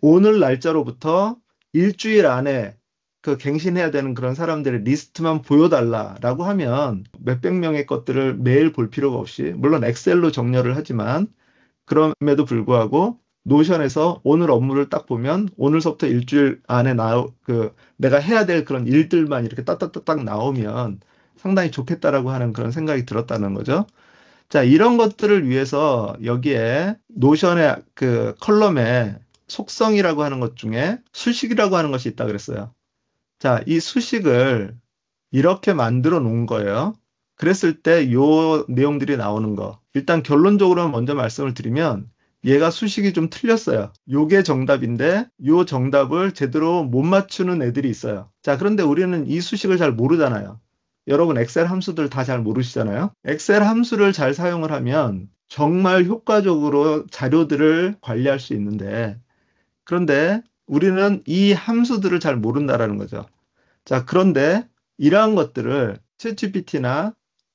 오늘 날짜로부터 일주일 안에 그 갱신해야 되는 그런 사람들의 리스트만 보여달라라고 하면 몇백 명의 것들을 매일 볼 필요가 없이 물론 엑셀로 정렬을 하지만 그럼에도 불구하고 노션에서 오늘 업무를 딱 보면 오늘서부터 일주일 안에 내가 해야 될 그런 일들만 이렇게 딱딱딱딱 나오면 상당히 좋겠다라고 하는 그런 생각이 들었다는 거죠. 자, 이런 것들을 위해서 여기에 노션의 그 컬럼에 속성이라고 하는 것 중에 수식이라고 하는 것이 있다 그랬어요. 자, 이 수식을 이렇게 만들어 놓은 거예요. 그랬을 때 요 내용들이 나오는 거. 일단 결론적으로 먼저 말씀을 드리면 얘가 수식이 좀 틀렸어요. 요게 정답인데 요 정답을 제대로 못 맞추는 애들이 있어요. 자, 그런데 우리는 이 수식을 잘 모르잖아요. 여러분 엑셀 함수들 다 잘 모르시잖아요. 엑셀 함수를 잘 사용을 하면 정말 효과적으로 자료들을 관리할 수 있는데 그런데 우리는 이 함수들을 잘 모른다라는 거죠. 자, 그런데 이러한 것들을 챗GPT나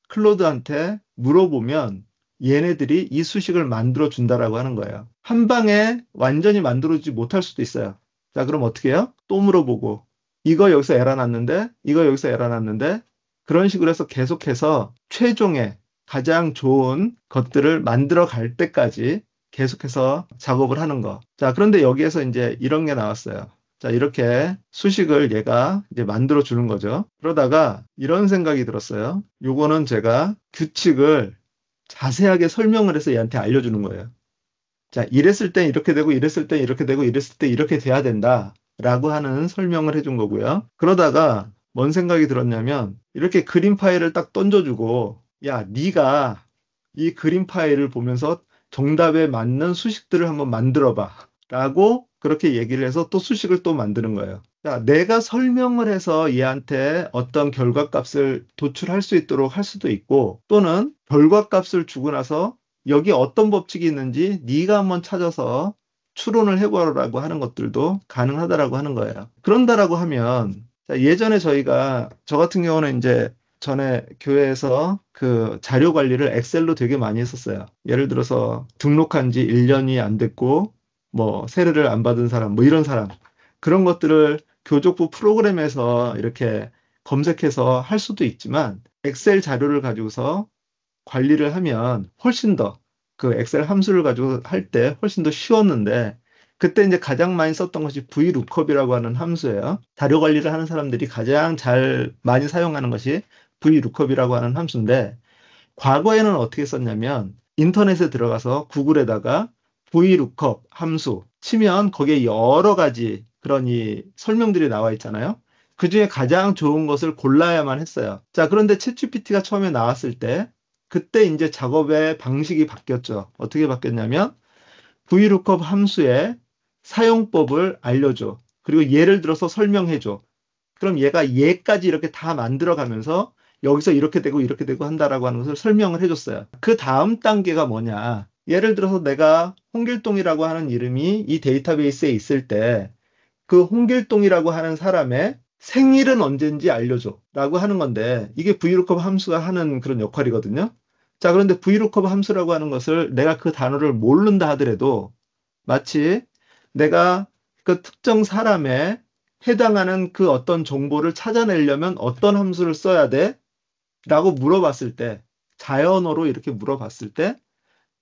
클로드한테 물어보면 얘네들이 이 수식을 만들어 준다라고 하는 거예요. 한 방에 완전히 만들어주지 못할 수도 있어요. 자, 그럼 어떻게 해요? 또 물어보고 이거 여기서 에러 났는데 이거 여기서 에러 났는데 그런 식으로 해서 계속해서 최종의 가장 좋은 것들을 만들어 갈 때까지 계속해서 작업을 하는 거. 자, 그런데 여기에서 이제 이런 게 나왔어요. 자, 이렇게 수식을 얘가 이제 만들어 주는 거죠. 그러다가 이런 생각이 들었어요. 요거는 제가 규칙을 자세하게 설명을 해서 얘한테 알려주는 거예요. 자, 이랬을 땐 이렇게 되고, 이랬을 땐 이렇게 되고, 이랬을 때 이렇게 돼야 된다. 라고 하는 설명을 해준 거고요. 그러다가 뭔 생각이 들었냐면, 이렇게 그림 파일을 딱 던져주고, 야, 네가 이 그림 파일을 보면서 정답에 맞는 수식들을 한번 만들어봐. 라고 그렇게 얘기를 해서 또 수식을 또 만드는 거예요. 자, 내가 설명을 해서 얘한테 어떤 결과값을 도출할 수 있도록 할 수도 있고, 또는 결과값을 주고 나서 여기 어떤 법칙이 있는지 네가 한번 찾아서 추론을 해보라고 하는 것들도 가능하다라고 하는 거예요. 그런다라고 하면 자, 예전에 저 같은 경우는 이제 전에 교회에서 그 자료 관리를 엑셀로 되게 많이 했었어요. 예를 들어서 등록한 지 1년이 안 됐고 뭐 세례를 안 받은 사람 뭐 이런 사람 그런 것들을 교족부 프로그램에서 이렇게 검색해서 할 수도 있지만 엑셀 자료를 가지고서 관리를 하면 훨씬 더 그 엑셀 함수를 가지고 할 때 훨씬 더 쉬웠는데 그때 이제 가장 많이 썼던 것이 VLOOKUP이라고 하는 함수예요. 자료 관리를 하는 사람들이 가장 잘 많이 사용하는 것이 VLOOKUP이라고 하는 함수인데 과거에는 어떻게 썼냐면 인터넷에 들어가서 구글에다가 VLOOKUP 함수 치면 거기에 여러 가지 그런 이 설명들이 나와 있잖아요. 그 중에 가장 좋은 것을 골라야만 했어요. 자, 그런데 챗GPT가 처음에 나왔을 때 그때 이제 작업의 방식이 바뀌었죠. 어떻게 바뀌었냐면 VLOOKUP 함수의 사용법을 알려줘. 그리고 예를 들어서 설명해줘. 그럼 얘가 얘까지 이렇게 다 만들어가면서 여기서 이렇게 되고 한다라고 하는 것을 설명을 해줬어요. 그 다음 단계가 뭐냐. 예를 들어서 내가 홍길동이라고 하는 이름이 이 데이터베이스에 있을 때 그 홍길동이라고 하는 사람의 생일은 언제인지 알려줘 라고 하는 건데 이게 VLOOKUP 함수가 하는 그런 역할이거든요. 자, 그런데 VLOOKUP 함수라고 하는 것을 내가 그 단어를 모른다 하더라도 마치 내가 그 특정 사람에 해당하는 그 어떤 정보를 찾아내려면 어떤 함수를 써야 돼? 라고 물어봤을 때, 자연어로 이렇게 물어봤을 때,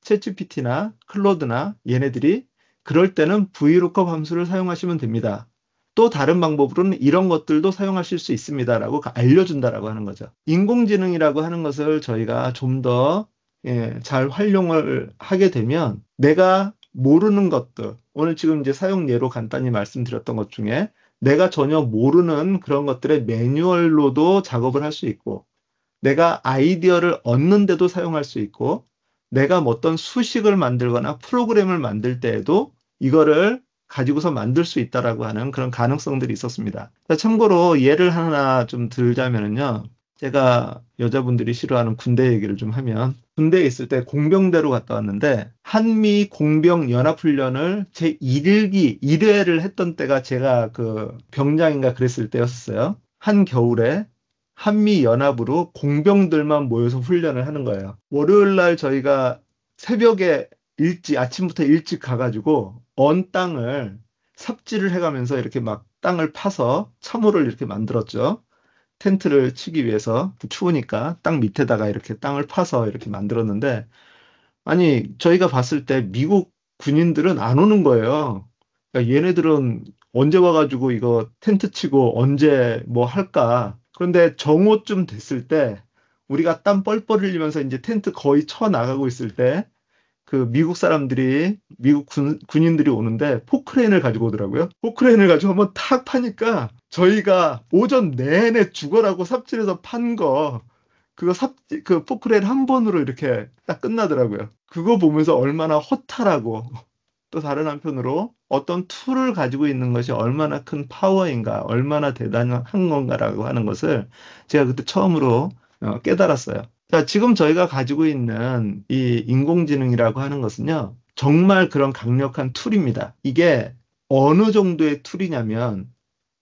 챗GPT나 클로드나 얘네들이 그럴 때는 VLOOKUP 함수를 사용하시면 됩니다. 또 다른 방법으로는 이런 것들도 사용하실 수 있습니다라고 알려준다라고 하는 거죠. 인공지능이라고 하는 것을 저희가 좀 더 잘 활용을 하게 되면 내가 모르는 것들, 오늘 지금 이제 사용 예로 간단히 말씀드렸던 것 중에 내가 전혀 모르는 그런 것들의 매뉴얼로도 작업을 할 수 있고 내가 아이디어를 얻는데도 사용할 수 있고 내가 뭐 어떤 수식을 만들거나 프로그램을 만들 때에도 이거를 가지고서 만들 수 있다라고 하는 그런 가능성들이 있었습니다. 참고로 예를 하나 좀 들자면요. 제가 여자분들이 싫어하는 군대 얘기를 좀 하면 군대에 있을 때 공병대로 갔다 왔는데 한미 공병 연합훈련을 제 1회를 했던 때가 제가 그 병장인가 그랬을 때였어요. 한겨울에 한미 연합으로 공병들만 모여서 훈련을 하는 거예요. 월요일 날 저희가 새벽에 아침부터 일찍 가가지고 언 땅을 삽질을 해가면서 이렇게 막 땅을 파서 참호를 이렇게 만들었죠. 텐트를 치기 위해서 추우니까 땅 밑에다가 이렇게 땅을 파서 이렇게 만들었는데 아니 저희가 봤을 때 미국 군인들은 안 오는 거예요. 그러니까 얘네들은 언제 와가지고 이거 텐트 치고 언제 뭐 할까? 그런데 정오쯤 됐을 때 우리가 땀 뻘뻘 흘리면서 이제 텐트 거의 쳐 나가고 있을 때 그 미국 사람들이 미국 군인들이 오는데 포크레인을 가지고 오더라고요. 포크레인을 가지고 한번 탁 파니까 저희가 오전 내내 죽어라고 삽질해서 판 거 그거 그 포크레인 한 번으로 이렇게 딱 끝나더라고요. 그거 보면서 얼마나 허탈하고 또 다른 한편으로 어떤 툴을 가지고 있는 것이 얼마나 큰 파워인가, 얼마나 대단한 건가라고 하는 것을 제가 그때 처음으로 깨달았어요. 자, 지금 저희가 가지고 있는 이 인공지능이라고 하는 것은요, 정말 그런 강력한 툴입니다. 이게 어느 정도의 툴이냐면,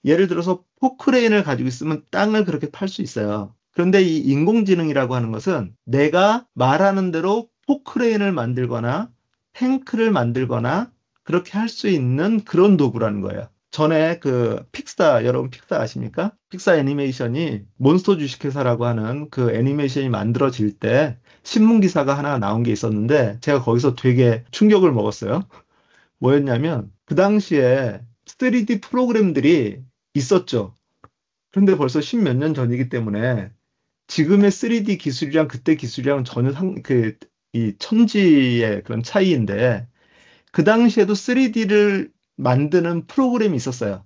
예를 들어서 포크레인을 가지고 있으면 땅을 그렇게 팔 수 있어요. 그런데 이 인공지능이라고 하는 것은 내가 말하는 대로 포크레인을 만들거나 탱크를 만들거나 그렇게 할 수 있는 그런 도구라는 거예요. 전에 그 픽사, 여러분 픽사 아십니까? 픽사 애니메이션이 몬스터 주식회사라고 하는 그 애니메이션이 만들어질 때 신문 기사가 하나 나온 게 있었는데 제가 거기서 되게 충격을 먹었어요. 뭐였냐면 그 당시에 3D 프로그램들이 있었죠. 그런데 벌써 십몇 년 전이기 때문에 지금의 3D 기술이랑 그때 기술이랑 전혀 이 천지의 그런 차이인데 그 당시에도 3D를 만드는 프로그램이 있었어요.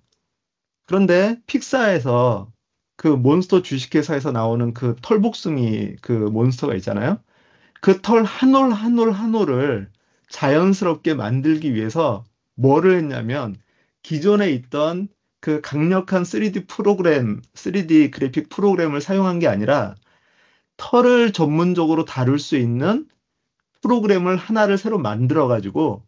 그런데 픽사에서 그 몬스터 주식회사에서 나오는 그 털복숭이 그 몬스터가 있잖아요. 그 털 한 올 한 올 한 올을 자연스럽게 만들기 위해서 뭐를 했냐면 기존에 있던 그 강력한 3D 프로그램, 3D 그래픽 프로그램을 사용한 게 아니라 털을 전문적으로 다룰 수 있는 프로그램을 하나를 새로 만들어 가지고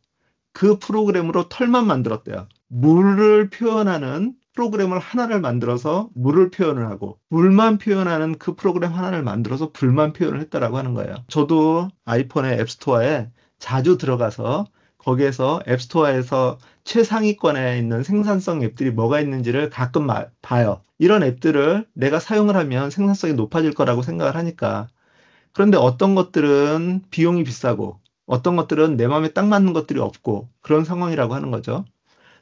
그 프로그램으로 털만 만들었대요. 물을 표현하는 프로그램을 하나를 만들어서 물을 표현을 하고 불만 표현하는 그 프로그램 하나를 만들어서 불만 표현을 했다라고 하는 거예요. 저도 아이폰의 앱스토어에 자주 들어가서 거기에서 앱스토어에서 최상위권에 있는 생산성 앱들이 뭐가 있는지를 가끔 봐요. 이런 앱들을 내가 사용을 하면 생산성이 높아질 거라고 생각을 하니까. 그런데 어떤 것들은 비용이 비싸고 어떤 것들은 내 마음에 딱 맞는 것들이 없고 그런 상황이라고 하는 거죠.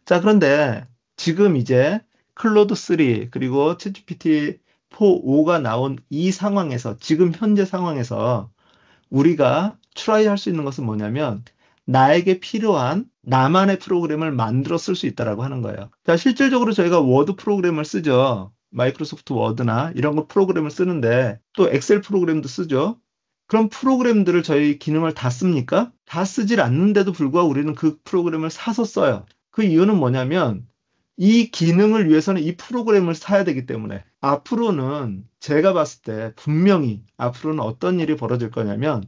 자, 그런데 지금 이제 클로드 3 그리고 챗GPT 4, 5가 나온 이 상황에서 지금 현재 상황에서 우리가 트라이 할 수 있는 것은 뭐냐면 나에게 필요한 나만의 프로그램을 만들어 쓸 수 있다라고 하는 거예요. 자, 실질적으로 저희가 워드 프로그램을 쓰죠. 마이크로소프트 워드나 이런 거 프로그램을 쓰는데 또 엑셀 프로그램도 쓰죠. 그런 프로그램들을 저희 기능을 다 씁니까? 다 쓰질 않는데도 불구하고 우리는 그 프로그램을 사서 써요. 그 이유는 뭐냐면 이 기능을 위해서는 이 프로그램을 사야 되기 때문에 앞으로는 제가 봤을 때 분명히 앞으로는 어떤 일이 벌어질 거냐면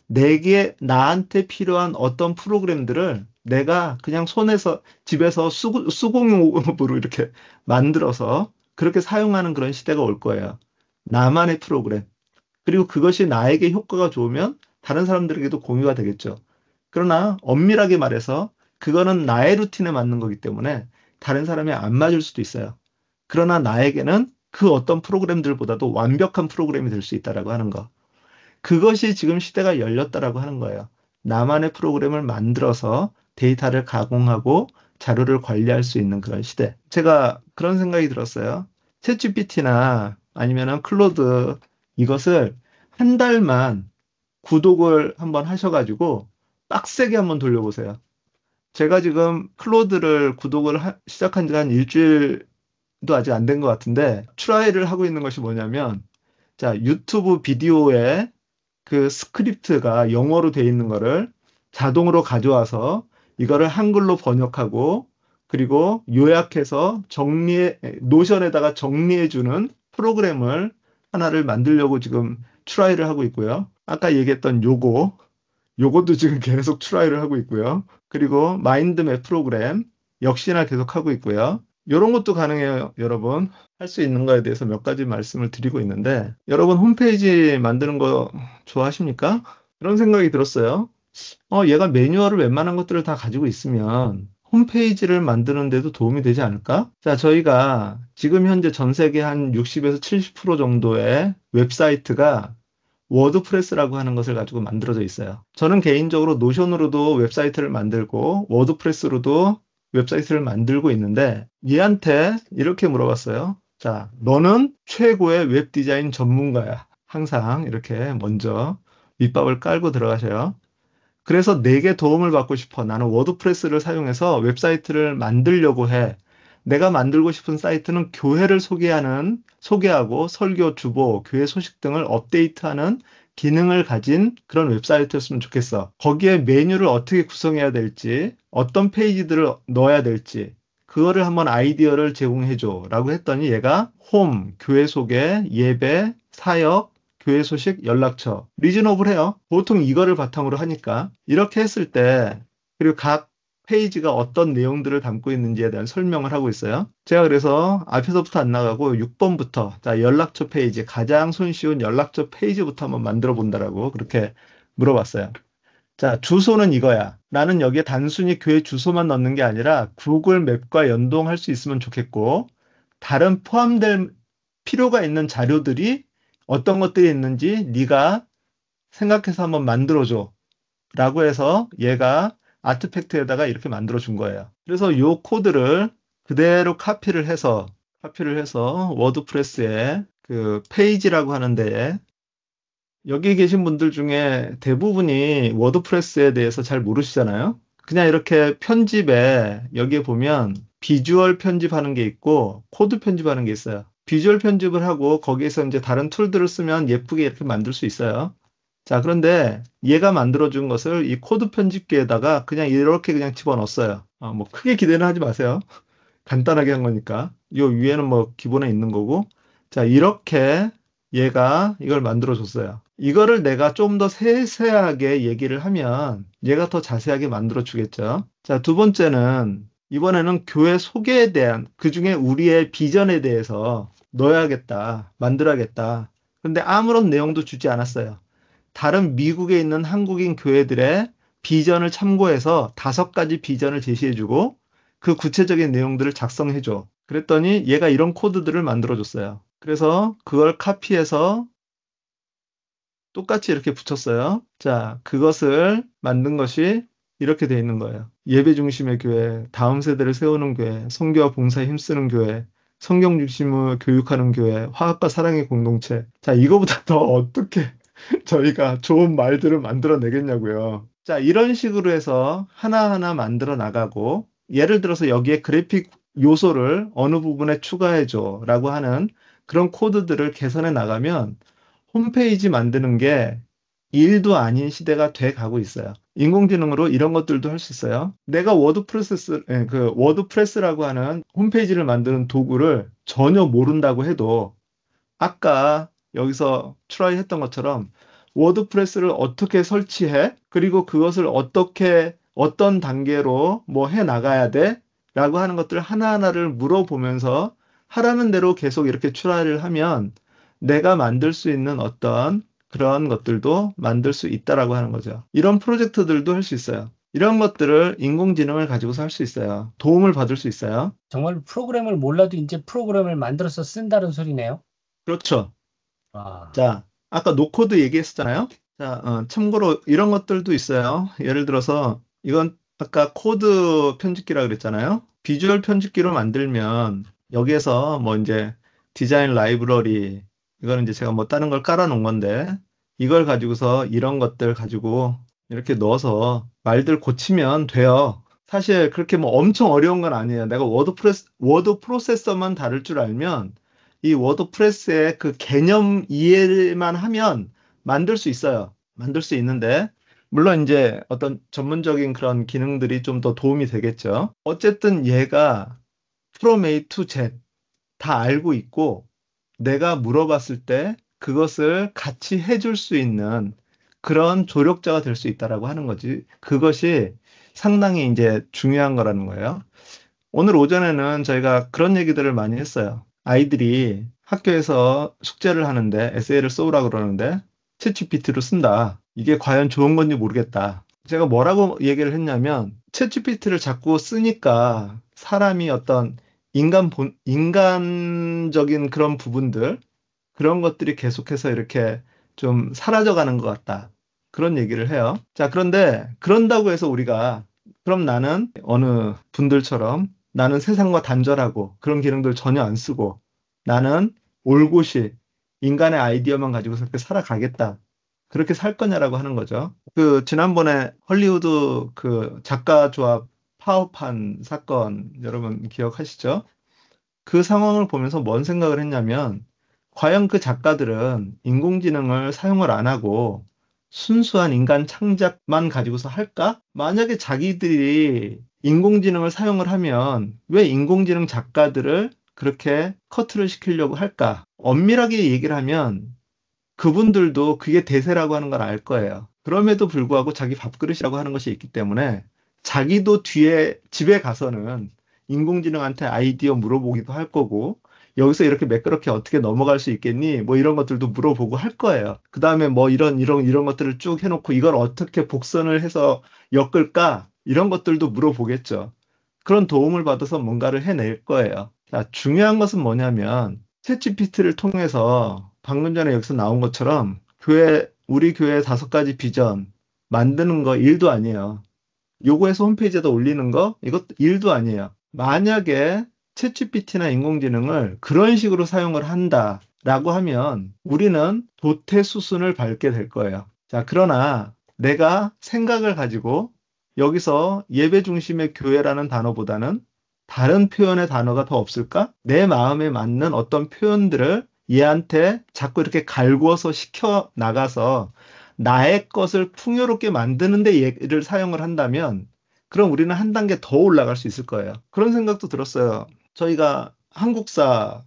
내게 나한테 필요한 어떤 프로그램들을 내가 그냥 손에서 집에서 수공용으로 이렇게 만들어서 그렇게 사용하는 그런 시대가 올 거예요. 나만의 프로그램. 그리고 그것이 나에게 효과가 좋으면 다른 사람들에게도 공유가 되겠죠. 그러나 엄밀하게 말해서 그거는 나의 루틴에 맞는 거기 때문에 다른 사람이 안 맞을 수도 있어요. 그러나 나에게는 그 어떤 프로그램들보다도 완벽한 프로그램이 될 수 있다라고 하는 거. 그것이 지금 시대가 열렸다라고 하는 거예요. 나만의 프로그램을 만들어서 데이터를 가공하고 자료를 관리할 수 있는 그런 시대. 제가 그런 생각이 들었어요. 챗GPT나 아니면은 클로드 이것을 한 달만 구독을 한번 하셔가지고 빡세게 한번 돌려보세요. 제가 지금 클로드를 구독을 시작한 지 한 일주일도 아직 안 된 것 같은데 트라이를 하고 있는 것이 뭐냐면 자, 유튜브 비디오에 그 스크립트가 영어로 돼 있는 거를 자동으로 가져와서 이거를 한글로 번역하고 그리고 요약해서 노션에다가 정리해주는 프로그램을 하나를 만들려고 지금 트라이를 하고 있고요. 아까 얘기했던 요것도 지금 계속 트라이를 하고 있고요. 그리고 마인드맵 프로그램 역시나 계속 하고 있고요. 이런 것도 가능해요, 여러분. 할 수 있는 거에 대해서 몇 가지 말씀을 드리고 있는데, 여러분 홈페이지 만드는 거 좋아하십니까? 그런 생각이 들었어요. 얘가 매뉴얼을 웬만한 것들을 다 가지고 있으면 홈페이지를 만드는 데도 도움이 되지 않을까? 자, 저희가 지금 현재 전 세계 한 60에서 70% 정도의 웹사이트가 워드프레스라고 하는 것을 가지고 만들어져 있어요. 저는 개인적으로 노션으로도 웹사이트를 만들고 워드프레스로도 웹사이트를 만들고 있는데 얘한테 이렇게 물어봤어요. 자, 너는 최고의 웹 디자인 전문가야. 항상 이렇게 먼저 밑밥을 깔고 들어가셔요. 그래서 내게 도움을 받고 싶어. 나는 워드프레스를 사용해서 웹사이트를 만들려고 해. 내가 만들고 싶은 사이트는 교회를 소개하고 설교 주보, 교회 소식 등을 업데이트하는 기능을 가진 그런 웹사이트였으면 좋겠어. 거기에 메뉴를 어떻게 구성해야 될지, 어떤 페이지들을 넣어야 될지, 그거를 한번 아이디어를 제공해줘. 라고 했더니 얘가 홈, 교회 소개, 예배, 사역, 교회 소식, 연락처. 리즈너블해요. 보통 이거를 바탕으로 하니까. 이렇게 했을 때, 그리고 각 페이지가 어떤 내용들을 담고 있는지에 대한 설명을 하고 있어요. 제가 그래서 앞에서부터 안 나가고 6번부터, 자, 연락처 페이지, 가장 손쉬운 연락처 페이지부터 한번 만들어 본다라고 그렇게 물어봤어요. 자, 주소는 이거야. 나는 여기에 단순히 교회 주소만 넣는 게 아니라 구글 맵과 연동할 수 있으면 좋겠고, 다른 포함될 필요가 있는 자료들이 어떤 것들이 있는지 네가 생각해서 한번 만들어줘. 라고 해서 얘가 아트팩트에다가 이렇게 만들어 준 거예요. 그래서 이 코드를 그대로 카피를 해서 워드프레스에 그 페이지라고 하는데 여기 계신 분들 중에 대부분이 워드프레스에 대해서 잘 모르시잖아요. 그냥 이렇게 편집에 여기에 보면 비주얼 편집하는 게 있고 코드 편집하는 게 있어요. 비주얼 편집을 하고 거기에서 이제 다른 툴들을 쓰면 예쁘게 이렇게 만들 수 있어요. 자, 그런데 얘가 만들어준 것을 이 코드 편집기에다가 그냥 이렇게 그냥 집어넣었어요. 뭐 크게 기대는 하지 마세요. 간단하게 한 거니까. 요 위에는 뭐 기본에 있는 거고. 자, 이렇게 얘가 이걸 만들어 줬어요. 이거를 내가 좀 더 세세하게 얘기를 하면 얘가 더 자세하게 만들어 주겠죠. 자, 두 번째는 이번에는 교회 소개에 대한 그중에 우리의 비전에 대해서 넣어야겠다, 만들어야겠다. 근데 아무런 내용도 주지 않았어요. 다른 미국에 있는 한국인 교회들의 비전을 참고해서 5가지 비전을 제시해주고 그 구체적인 내용들을 작성해줘. 그랬더니 얘가 이런 코드들을 만들어줬어요. 그래서 그걸 카피해서 똑같이 이렇게 붙였어요. 자, 그것을 만든 것이 이렇게 돼 있는 거예요. 예배 중심의 교회, 다음 세대를 세우는 교회, 선교와 봉사에 힘쓰는 교회, 성경 중심으로 교육하는 교회, 화합과 사랑의 공동체. 자, 이거보다 더 어떻게 저희가 좋은 말들을 만들어내겠냐고요. 자, 이런 식으로 해서 하나하나 만들어 나가고, 예를 들어서 여기에 그래픽 요소를 어느 부분에 추가해줘 라고 하는 그런 코드들을 개선해 나가면 홈페이지 만드는 게 일도 아닌 시대가 돼 가고 있어요. 인공지능으로 이런 것들도 할 수 있어요. 내가 그 워드프레스라고 하는 홈페이지를 만드는 도구를 전혀 모른다고 해도 아까 여기서 트라이 했던 것처럼 워드프레스를 어떻게 설치해? 그리고 그것을 어떻게, 어떤 단계로 뭐 해 나가야 돼? 라고 하는 것들 하나하나를 물어보면서 하라는 대로 계속 이렇게 트라이를 하면 내가 만들 수 있는 어떤 그런 것들도 만들 수 있다라고 하는 거죠. 이런 프로젝트들도 할 수 있어요. 이런 것들을 인공지능을 가지고서 할 수 있어요. 도움을 받을 수 있어요. 정말 프로그램을 몰라도 이제 프로그램을 만들어서 쓴다는 소리네요. 그렇죠. 와, 자, 아까 노코드 얘기했었잖아요. 자, 참고로 이런 것들도 있어요. 예를 들어서 이건 아까 코드 편집기라 그랬잖아요. 비주얼 편집기로 만들면 여기에서 뭐 이제 디자인 라이브러리 이거는 이제 제가 뭐 다른 걸 깔아 놓은 건데 이걸 가지고서 이런 것들 가지고 이렇게 넣어서 말들 고치면 돼요. 사실 그렇게 뭐 엄청 어려운 건 아니에요. 내가 워드 프로세서만 다룰 줄 알면 이 워드프레스의 그 개념 이해만 하면 만들 수 있어요. 만들 수 있는데, 물론 이제 어떤 전문적인 그런 기능들이 좀 더 도움이 되겠죠. 어쨌든 얘가 프롬 A to Z 다 알고 있고, 내가 물어봤을 때 그것을 같이 해줄 수 있는 그런 조력자가 될 수 있다라고 하는 거지. 그것이 상당히 이제 중요한 거라는 거예요. 오늘 오전에는 저희가 그런 얘기들을 많이 했어요. 아이들이 학교에서 숙제를 하는데 에세이를 써오라 그러는데 챗GPT로 쓴다. 이게 과연 좋은 건지 모르겠다. 제가 뭐라고 얘기를 했냐면 챗GPT를 자꾸 쓰니까 사람이 어떤 인간적인 그런 부분들, 그런 것들이 계속해서 이렇게 좀 사라져가는 것 같다. 그런 얘기를 해요. 자, 그런데 그런다고 해서 우리가 그럼 나는 어느 분들처럼 나는 세상과 단절하고 그런 기능들 전혀 안 쓰고 나는 올곧이 인간의 아이디어만 가지고 그렇게 살아가겠다. 그렇게 살 거냐라고 하는 거죠. 그 지난번에 헐리우드 그 작가 조합 파업한 사건 여러분 기억하시죠? 그 상황을 보면서 뭔 생각을 했냐면, 과연 그 작가들은 인공지능을 사용을 안 하고 순수한 인간 창작만 가지고서 할까? 만약에 자기들이 인공지능을 사용을 하면 왜 인공지능 작가들을 그렇게 커트를 시키려고 할까? 엄밀하게 얘기를 하면 그분들도 그게 대세라고 하는 걸 알 거예요. 그럼에도 불구하고 자기 밥그릇이라고 하는 것이 있기 때문에 자기도 뒤에 집에 가서는 인공지능한테 아이디어 물어보기도 할 거고 여기서 이렇게 매끄럽게 어떻게 넘어갈 수 있겠니? 뭐 이런 것들도 물어보고 할 거예요. 그 다음에 뭐 이런 것들을 쭉 해놓고 이걸 어떻게 복선을 해서 엮을까? 이런 것들도 물어보겠죠. 그런 도움을 받아서 뭔가를 해낼 거예요. 자, 중요한 것은 뭐냐면 챗GPT를 통해서 방금 전에 여기서 나온 것처럼 우리 교회 5가지 비전 만드는 거 일도 아니에요. 요거에서 홈페이지에다 올리는 거 이것도 일도 아니에요. 만약에 챗GPT나 인공지능을 그런 식으로 사용을 한다라고 하면 우리는 도태수순을 밟게 될 거예요. 자, 그러나 내가 생각을 가지고 여기서 예배 중심의 교회라는 단어보다는 다른 표현의 단어가 더 없을까? 내 마음에 맞는 어떤 표현들을 얘한테 자꾸 이렇게 갈구어서 시켜 나가서 나의 것을 풍요롭게 만드는데 얘를 사용을 한다면 그럼 우리는 한 단계 더 올라갈 수 있을 거예요. 그런 생각도 들었어요. 저희가 한국사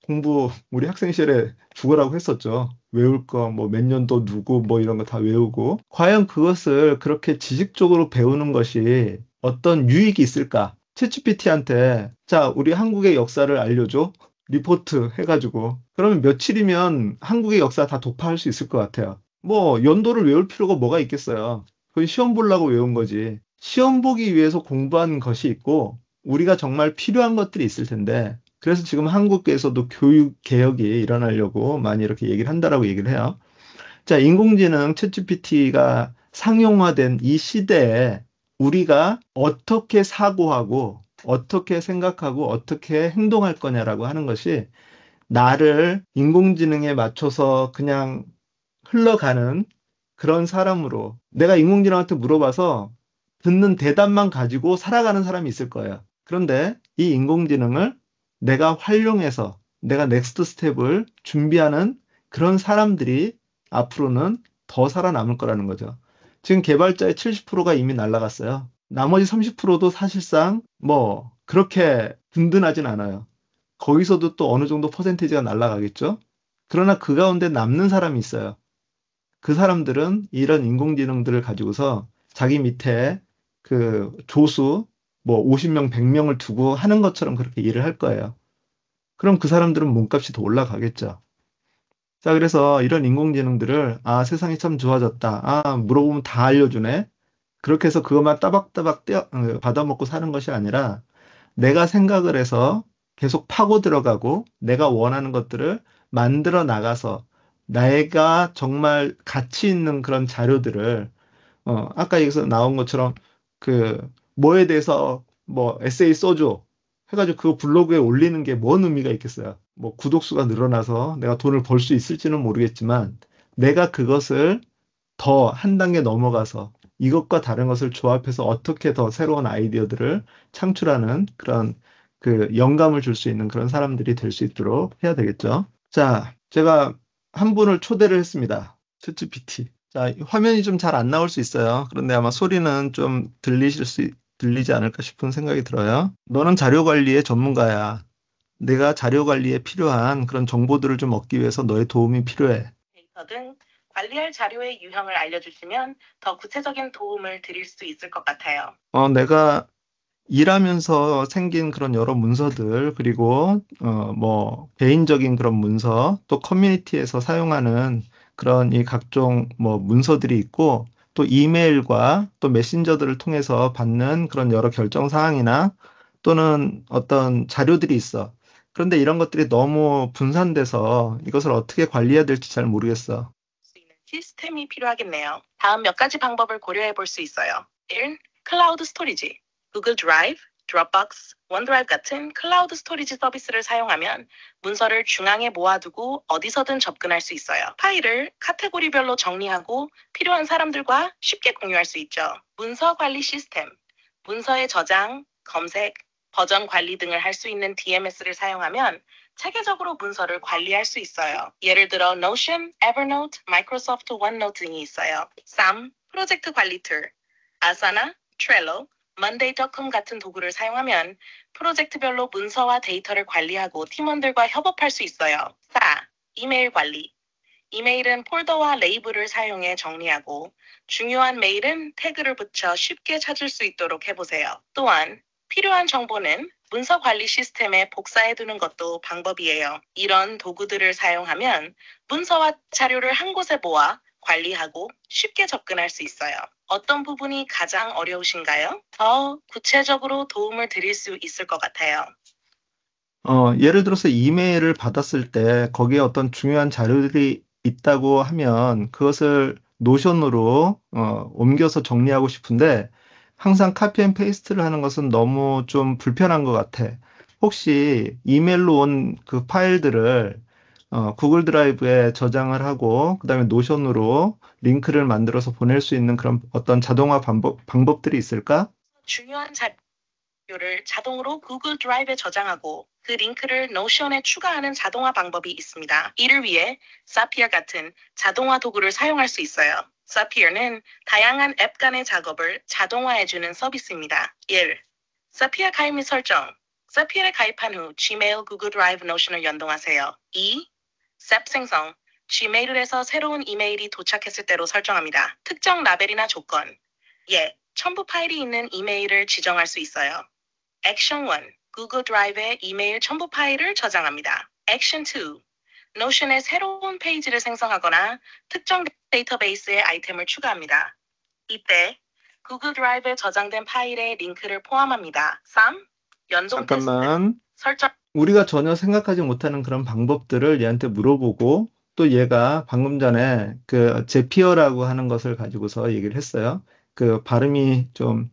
공부 우리 학생 시절에 죽으라고 했었죠. 외울 거 뭐 몇 년도 누구 뭐 이런 거 다 외우고 과연 그것을 그렇게 지식적으로 배우는 것이 어떤 유익이 있을까? 챗GPT한테 자, 우리 한국의 역사를 알려줘. 리포트 해가지고 그러면 며칠이면 한국의 역사 다 독파할 수 있을 것 같아요. 뭐 연도를 외울 필요가 뭐가 있겠어요. 그건 시험 보려고 외운 거지. 시험 보기 위해서 공부한 것이 있고 우리가 정말 필요한 것들이 있을 텐데 그래서 지금 한국에서도 교육 개혁이 일어나려고 많이 이렇게 얘기를 한다라고 얘기를 해요. 자, 인공지능 챗GPT가 상용화된 이 시대에 우리가 어떻게 사고하고 어떻게 생각하고 어떻게 행동할 거냐라고 하는 것이 나를 인공지능에 맞춰서 그냥 흘러가는 그런 사람으로 내가 인공지능한테 물어봐서 듣는 대답만 가지고 살아가는 사람이 있을 거예요. 그런데 이 인공지능을 내가 활용해서 내가 넥스트 스텝을 준비하는 그런 사람들이 앞으로는 더 살아남을 거라는 거죠. 지금 개발자의 70%가 이미 날아갔어요. 나머지 30%도 사실상 뭐 그렇게 든든하진 않아요. 거기서도 또 어느 정도 퍼센테이지가 날아가겠죠. 그러나 그 가운데 남는 사람이 있어요. 그 사람들은 이런 인공지능들을 가지고서 자기 밑에 그 조수 뭐 50명, 100명을 두고 하는 것처럼 그렇게 일을 할 거예요. 그럼 그 사람들은 몸값이 더 올라가겠죠. 자, 그래서 이런 인공지능들을 세상이 참 좋아졌다. 물어보면 다 알려주네. 그렇게 해서 그것만 따박따박 받아먹고 사는 것이 아니라 내가 생각을 해서 계속 파고 들어가고 내가 원하는 것들을 만들어 나가서 내가 정말 가치 있는 그런 자료들을 아까 여기서 나온 것처럼 그 뭐에 대해서 뭐 에세이 써줘 해가지고 그거 블로그에 올리는 게 뭔 의미가 있겠어요. 뭐 구독수가 늘어나서 내가 돈을 벌 수 있을지는 모르겠지만 내가 그것을 더 한 단계 넘어가서 이것과 다른 것을 조합해서 어떻게 더 새로운 아이디어들을 창출하는 그런 그 영감을 줄 수 있는 그런 사람들이 될 수 있도록 해야 되겠죠. 자, 제가 한 분을 초대를 했습니다. 챗GPT. 자, 화면이 좀 잘 안 나올 수 있어요. 그런데 아마 소리는 좀 들리지 않을까 싶은 생각이 들어요. 너는 자료 관리의 전문가야. 내가 자료 관리에 필요한 그런 정보들을 좀 얻기 위해서 너의 도움이 필요해. 데이터 등 관리할 자료의 유형을 알려주시면 더 구체적인 도움을 드릴 수 있을 것 같아요. 내가 일하면서 생긴 그런 여러 문서들, 그리고, 뭐, 개인적인 그런 문서, 또 커뮤니티에서 사용하는 그런 이 각종 뭐 문서들이 있고, 또 이메일과 또 메신저들을 통해서 받는 그런 여러 결정 사항이나 또는 어떤 자료들이 있어. 그런데 이런 것들이 너무 분산돼서 이것을 어떻게 관리해야 될지 잘 모르겠어. 수 있는 시스템이 필요하겠네요. 다음 몇 가지 방법을 고려해 볼 수 있어요. 1. 클라우드 스토리지. 구글 드라이브, 드롭박스, 원드라이브 같은 클라우드 스토리지 서비스를 사용하면 문서를 중앙에 모아두고 어디서든 접근할 수 있어요. 파일을 카테고리별로 정리하고 필요한 사람들과 쉽게 공유할 수 있죠. 문서 관리 시스템. 문서의 저장, 검색, 버전 관리 등을 할 수 있는 DMS를 사용하면 체계적으로 문서를 관리할 수 있어요. 예를 들어 Notion, Evernote, Microsoft OneNote 등이 있어요. 3. 프로젝트 관리 툴. 아사나, 트렐로, monday.com 같은 도구를 사용하면 프로젝트별로 문서와 데이터를 관리하고 팀원들과 협업할 수 있어요. 4. 이메일 관리. 이메일은 폴더와 레이블을 사용해 정리하고 중요한 메일은 태그를 붙여 쉽게 찾을 수 있도록 해보세요. 또한 필요한 정보는 문서 관리 시스템에 복사해두는 것도 방법이에요. 이런 도구들을 사용하면 문서와 자료를 한 곳에 모아 관리하고 쉽게 접근할 수 있어요. 어떤 부분이 가장 어려우신가요? 더 구체적으로 도움을 드릴 수 있을 것 같아요. 예를 들어서 이메일을 받았을 때 거기에 어떤 중요한 자료들이 있다고 하면 그것을 노션으로 옮겨서 정리하고 싶은데 항상 카피 앤 페이스트를 하는 것은 너무 좀 불편한 것 같아. 혹시 이메일로 온 그 파일들을 구글 드라이브에 저장을 하고 그다음에 노션으로 링크를 만들어서 보낼 수 있는 그런 어떤 자동화 방법들이 있을까? 중요한 자료를 자동으로 구글 드라이브에 저장하고 그 링크를 노션에 추가하는 자동화 방법이 있습니다. 이를 위해 Zapier 같은 자동화 도구를 사용할 수 있어요. Zapier는 다양한 앱 간의 작업을 자동화해주는 서비스입니다. 1. Zapier 가입 및 설정. Zapier에 가입한 후 Gmail, Google 드라이브, 노션을 연동하세요. 2. Zap 생성. Gmail을 해서 새로운 이메일이 도착했을 때로 설정합니다. 특정 라벨이나 조건. 첨부 파일이 있는 이메일을 지정할 수 있어요. 액션 1. 구글 드라이브에 이메일 첨부 파일을 저장합니다. 액션 2. 노션에 새로운 페이지를 생성하거나 특정 데이터베이스에 아이템을 추가합니다. 이때 구글 드라이브에 저장된 파일에 링크를 포함합니다. 3. 연동 테스트. 잠깐만. 설정. 우리가 전혀 생각하지 못하는 그런 방법들을 얘한테 물어보고 또 얘가 방금 전에 그 제피어라고 하는 것을 가지고서 얘기를 했어요. 그 발음이 좀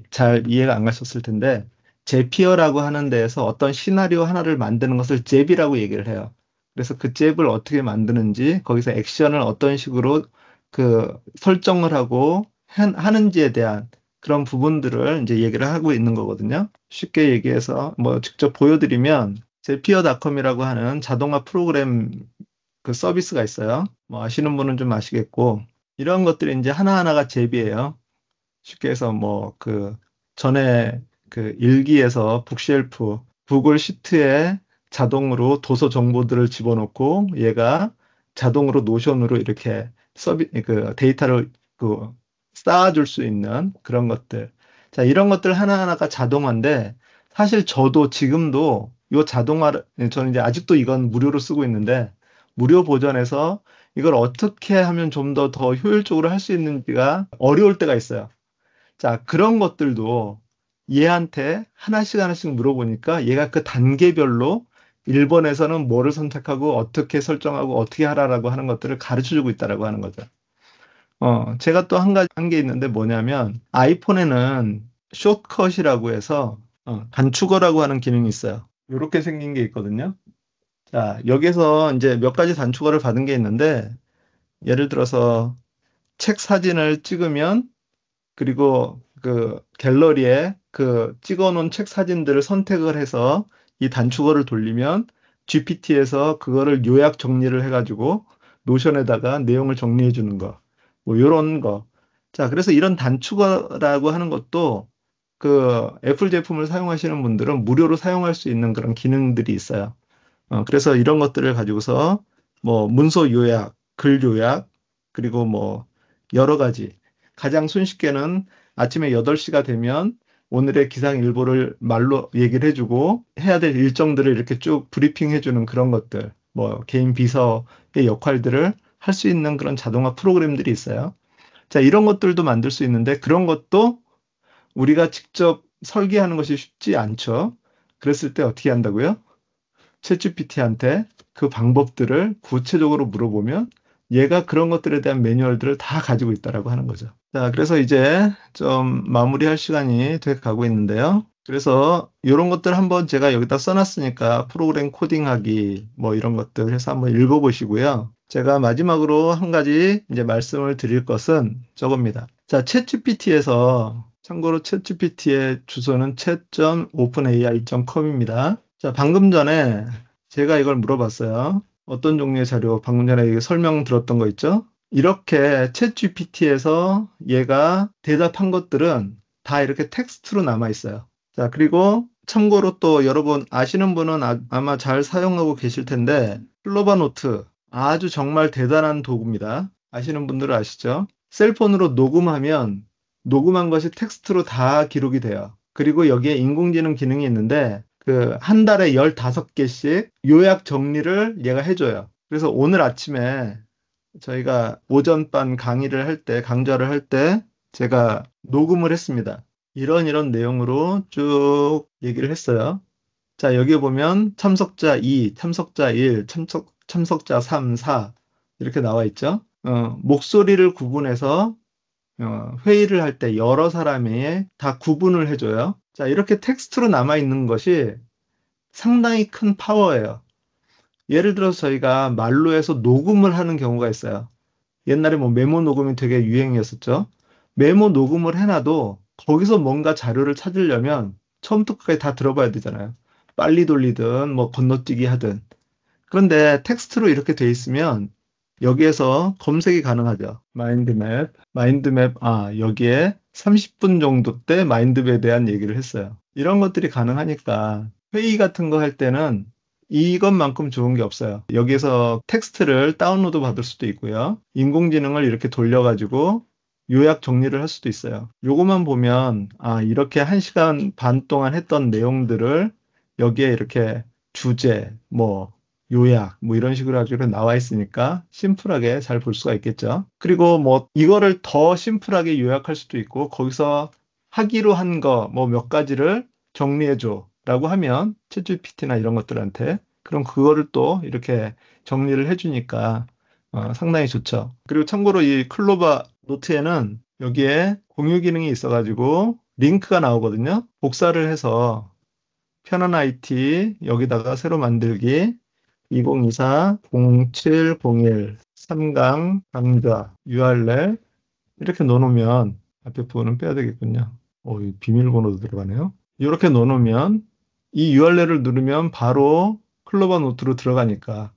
잘 이해가 안 가셨을 텐데 제피어라고 하는 데에서 어떤 시나리오 하나를 만드는 것을 제비라고 얘기를 해요. 그래서 그 잽을 어떻게 만드는지, 거기서 액션을 어떤 식으로 그 설정을 하고 하는지에 대한 그런 부분들을 이제 얘기를 하고 있는 거거든요. 쉽게 얘기해서 뭐 직접 보여드리면 제피어닷컴이라고 하는 자동화 프로그램 그 서비스가 있어요. 뭐 아시는 분은 좀 아시겠고, 이런 것들이 이제 하나하나가 잽이에요. 쉽게 해서 뭐 그 전에 그 일기에서 북쉘프, 구글 시트에 자동으로 도서 정보들을 집어넣고 얘가 자동으로 노션으로 이렇게 그 데이터를 그 쌓아줄 수 있는 그런 것들. 자, 이런 것들 하나하나가 자동화인데 사실 저도 지금도 이 자동화를 저는 이제 아직도 이건 무료로 쓰고 있는데 무료 버전에서 이걸 어떻게 하면 좀 더 효율적으로 할 수 있는지가 어려울 때가 있어요. 자, 그런 것들도 얘한테 하나씩 하나씩 물어보니까 얘가 그 단계별로 1번에서는 뭐를 선택하고 어떻게 설정하고 어떻게 하라라고 하는 것들을 가르쳐 주고 있다라고 하는 거죠. 제가 또 한 게 있는데 뭐냐면 아이폰에는 숏컷이라고 해서 단축어라고 하는 기능이 있어요. 이렇게 생긴 게 있거든요. 자, 여기서 이제 몇 가지 단축어를 받은 게 있는데 예를 들어서 책 사진을 찍으면 그리고 그 갤러리에 그 찍어놓은 책 사진들을 선택을 해서 이 단축어를 돌리면 GPT에서 그거를 요약 정리를 해가지고 노션에다가 내용을 정리해 주는 거. 뭐 요런 거. 자, 그래서 이런 단축어라고 하는 것도 그 애플 제품을 사용하시는 분들은 무료로 사용할 수 있는 그런 기능들이 있어요. 그래서 이런 것들을 가지고서 뭐 문서 요약, 글 요약, 그리고 뭐 여러 가지. 가장 손쉽게는 아침에 8시가 되면 오늘의 기상일보를 말로 얘기를 해주고 해야 될 일정들을 이렇게 쭉 브리핑 해주는 그런 것들. 뭐 개인 비서의 역할들을 할 수 있는 그런 자동화 프로그램들이 있어요. 자, 이런 것들도 만들 수 있는데 그런 것도 우리가 직접 설계하는 것이 쉽지 않죠. 그랬을 때 어떻게 한다고요? 챗GPT한테 그 방법들을 구체적으로 물어보면 얘가 그런 것들에 대한 매뉴얼들을 다 가지고 있다라고 하는 거죠. 자, 그래서 이제 좀 마무리할 시간이 돼 가고 있는데요. 그래서 이런 것들 한번 제가 여기다 써놨으니까 프로그램 코딩하기 뭐 이런 것들 해서 한번 읽어보시고요. 제가 마지막으로 한 가지 이제 말씀을 드릴 것은 저겁니다. 자, 챗GPT에서 참고로 챗GPT의 주소는 chat.openai.com입니다. 자, 방금 전에 제가 이걸 물어봤어요. 어떤 종류의 자료, 방금 전에 이게 설명 들었던 거 있죠? 이렇게 챗 GPT에서 얘가 대답한 것들은 다 이렇게 텍스트로 남아 있어요. 자, 그리고 참고로 또 여러분 아시는 분은 아마 잘 사용하고 계실 텐데 클로버 노트 아주 정말 대단한 도구입니다. 아시는 분들은 아시죠? 셀폰으로 녹음하면 녹음한 것이 텍스트로 다 기록이 돼요. 그리고 여기에 인공지능 기능이 있는데 그 한 달에 15개씩 요약 정리를 얘가 해줘요. 그래서 오늘 아침에 저희가 오전반 강좌를 할 때 제가 녹음을 했습니다. 이런 내용으로 쭉 얘기를 했어요. 자, 여기 보면 참석자 2, 참석자 1, 참석자 3, 4 이렇게 나와 있죠. 목소리를 구분해서 회의를 할 때 여러 사람이 다 구분을 해줘요. 자, 이렇게 텍스트로 남아 있는 것이 상당히 큰 파워예요. 예를 들어서 저희가 말로 해서 녹음을 하는 경우가 있어요. 옛날에 뭐 메모 녹음이 되게 유행이었었죠. 메모 녹음을 해놔도 거기서 뭔가 자료를 찾으려면 처음부터 끝까지 다 들어봐야 되잖아요. 빨리 돌리든 뭐 건너뛰기 하든. 그런데 텍스트로 이렇게 돼 있으면 여기에서 검색이 가능하죠. 마인드맵, 여기에 30분 정도 때 마인드맵에 대한 얘기를 했어요. 이런 것들이 가능하니까 회의 같은 거 할 때는 이것만큼 좋은 게 없어요. 여기에서 텍스트를 다운로드 받을 수도 있고요. 인공지능을 이렇게 돌려가지고 요약 정리를 할 수도 있어요. 요것만 보면, 이렇게 1시간 반 동안 했던 내용들을 여기에 이렇게 주제, 뭐, 요약, 뭐 이런 식으로 아주 나와 있으니까 심플하게 잘 볼 수가 있겠죠. 그리고 뭐, 이거를 더 심플하게 요약할 수도 있고, 거기서 하기로 한 거, 뭐 몇 가지를 정리해줘. 라고 하면, 챗GPT나 이런 것들한테, 그럼 그거를 또 이렇게 정리를 해주니까, 상당히 좋죠. 그리고 참고로 이 클로바 노트에는 여기에 공유 기능이 있어가지고, 링크가 나오거든요. 복사를 해서, 편한 IT, 여기다가 새로 만들기, 2024-0701 3강 강좌 URL 이렇게 넣어놓으면 앞에 부분은 빼야 되겠군요. 이 비밀번호도 들어가네요. 이렇게 넣어놓으면 이 URL을 누르면 바로 클로버 노트로 들어가니까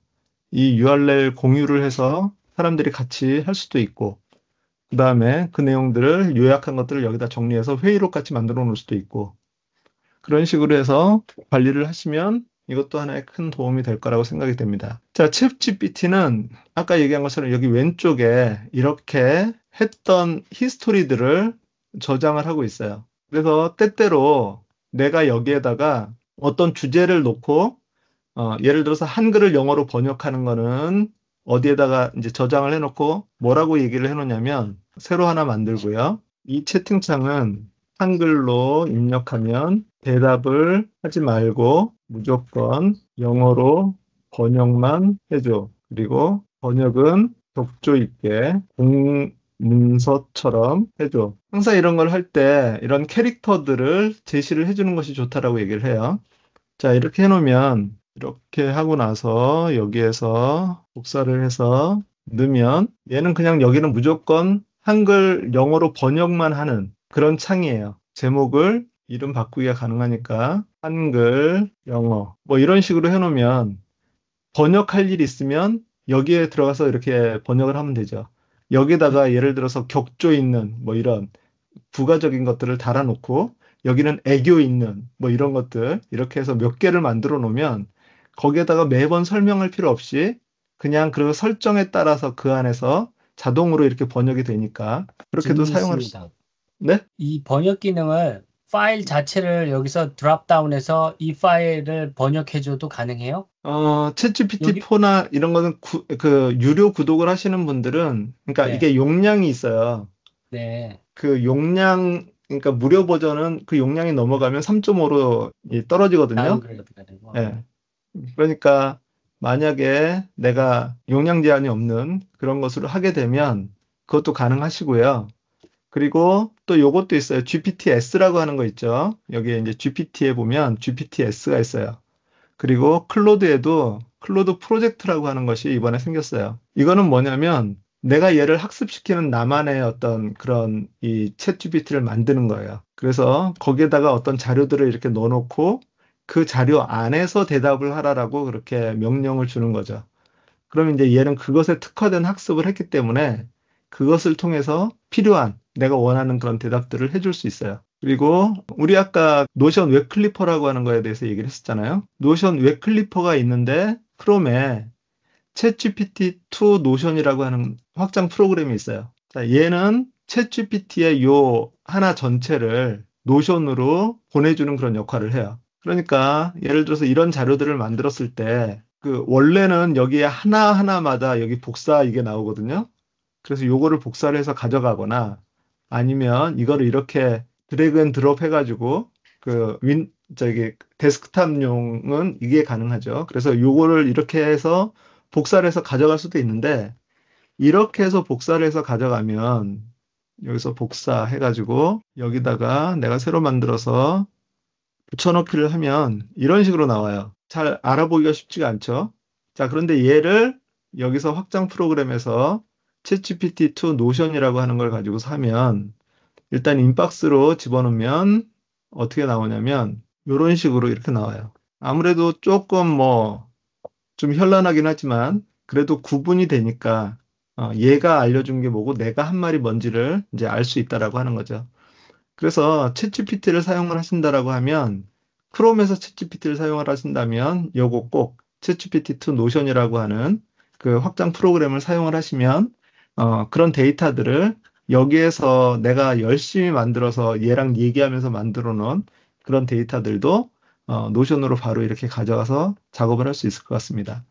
이 URL 공유를 해서 사람들이 같이 할 수도 있고 그 다음에 그 내용들을 요약한 것들을 여기다 정리해서 회의록 같이 만들어 놓을 수도 있고 그런 식으로 해서 관리를 하시면 이것도 하나의 큰 도움이 될 거라고 생각이 됩니다. 자, 챗GPT는 아까 얘기한 것처럼 여기 왼쪽에 이렇게 했던 히스토리들을 저장을 하고 있어요. 그래서 때때로 내가 여기에다가 어떤 주제를 놓고 예를 들어서 한글을 영어로 번역하는 거는 어디에다가 이제 저장을 해놓고 뭐라고 얘기를 해놓냐면 새로 하나 만들고요. 이 채팅창은 한글로 입력하면 대답을 하지 말고 무조건 영어로 번역만 해줘. 그리고 번역은 격조 있게 공문서처럼 해줘. 항상 이런 걸 할 때 이런 캐릭터들을 제시를 해주는 것이 좋다라고 얘기를 해요. 자, 이렇게 해놓으면 이렇게 하고 나서 여기에서 복사를 해서 넣으면 얘는 그냥 여기는 무조건 한글 영어로 번역만 하는 그런 창이에요. 제목을 이름 바꾸기가 가능하니까 한글 영어 뭐 이런 식으로 해놓으면 번역할 일 있으면 여기에 들어가서 이렇게 번역을 하면 되죠. 여기다가 예를 들어서 격조 있는 뭐 이런 부가적인 것들을 달아놓고 여기는 애교 있는 뭐 이런 것들 이렇게 해서 몇 개를 만들어 놓으면 거기에다가 매번 설명할 필요 없이 그냥 그 설정에 따라서 그 안에서 자동으로 이렇게 번역이 되니까 그렇게도 질문이 사용할 수. 있습니다. 네? 이 번역 기능을 파일 자체를 여기서 드랍다운해서 이 파일을 번역해줘도 가능해요? 여기 챗GPT4나 이런 거는 그 유료 구독을 하시는 분들은 그러니까 네, 이게 용량이 있어요. 네, 그 용량 그러니까 무료 버전은 그 용량이 넘어가면 3.5로 떨어지거든요. 다운그레이드가 되고. 예. 그러니까 만약에 내가 용량 제한이 없는 그런 것으로 하게 되면 그것도 가능하시고요. 그리고 또 요것도 있어요. GPT-S라고 하는 거 있죠. 여기에 이제 GPT에 보면 GPT-S가 있어요. 그리고 클로드에도 클로드 프로젝트라고 하는 것이 이번에 생겼어요. 이거는 뭐냐면 내가 얘를 학습시키는 나만의 어떤 그런 이 챗GPT를 만드는 거예요. 그래서 거기에다가 어떤 자료들을 이렇게 넣어놓고 그 자료 안에서 대답을 하라라고 그렇게 명령을 주는 거죠. 그러면 이제 얘는 그것에 특화된 학습을 했기 때문에 그것을 통해서 필요한 내가 원하는 그런 대답들을 해줄 수 있어요. 그리고 우리 아까 노션 웹 클리퍼라고 하는 거에 대해서 얘기를 했었잖아요. 노션 웹 클리퍼가 있는데 크롬에 챗GPT2 노션이라고 하는 확장 프로그램이 있어요. 자, 얘는 챗GPT의 요 하나 전체를 노션으로 보내주는 그런 역할을 해요. 그러니까 예를 들어서 이런 자료들을 만들었을 때 그 원래는 여기에 하나하나마다 여기 복사 이게 나오거든요. 그래서 요거를 복사를 해서 가져가거나 아니면 이거를 이렇게 드래그 앤 드롭 해가지고 저기 데스크탑용은 이게 가능하죠. 그래서 요거를 이렇게 해서 복사를 해서 가져갈 수도 있는데 이렇게 해서 복사를 해서 가져가면 여기서 복사해가지고 여기다가 내가 새로 만들어서 붙여넣기를 하면 이런 식으로 나와요. 잘 알아보기가 쉽지가 않죠. 자, 그런데 얘를 여기서 확장 프로그램에서 챗GPT2 노션이라고 하는 걸 가지고서 하면 일단 인박스로 집어넣으면 어떻게 나오냐면 이런 식으로 이렇게 나와요. 아무래도 조금 뭐 좀 현란하긴 하지만 그래도 구분이 되니까 얘가 알려준 게 뭐고 내가 한 말이 뭔지를 이제 알 수 있다라고 하는 거죠. 그래서 챗GPT를 사용을 하신다라고 하면 크롬에서 챗GPT를 사용을 하신다면 요거 꼭 챗GPT2 노션이라고 하는 그 확장 프로그램을 사용을 하시면 그런 데이터들을 여기에서 내가 열심히 만들어서 얘랑 얘기하면서 만들어 놓은 그런 데이터들도 노션으로 바로 이렇게 가져가서 작업을 할 수 있을 것 같습니다.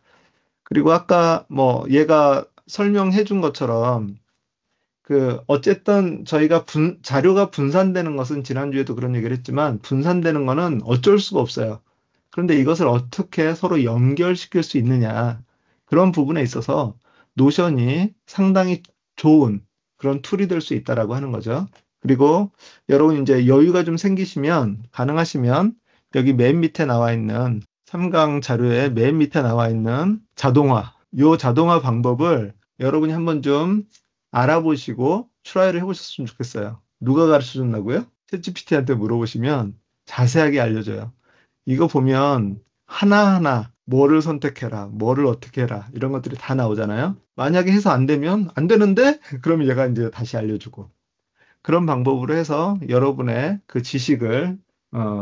그리고 아까 뭐 얘가 설명해 준 것처럼 어쨌든 저희가 자료가 분산되는 것은 지난주에도 그런 얘기를 했지만 분산되는 거는 어쩔 수가 없어요. 그런데 이것을 어떻게 서로 연결시킬 수 있느냐. 그런 부분에 있어서 노션이 상당히 좋은 그런 툴이 될 수 있다라고 하는 거죠. 그리고 여러분 이제 여유가 좀 생기시면 가능하시면 여기 맨 밑에 나와 있는 3강 자료에 맨 밑에 나와 있는 자동화. 요 자동화 방법을 여러분이 한번 좀 알아보시고 트라이를 해보셨으면 좋겠어요. 누가 가르쳐 줬나고요? 챗GPT한테 물어보시면 자세하게 알려줘요. 이거 보면 하나하나 뭐를 선택해라, 뭐를 어떻게 해라, 이런 것들이 다 나오잖아요. 만약에 해서 안 되면 안 되는데? 그러면 얘가 이제 다시 알려주고. 그런 방법으로 해서 여러분의 그 지식을,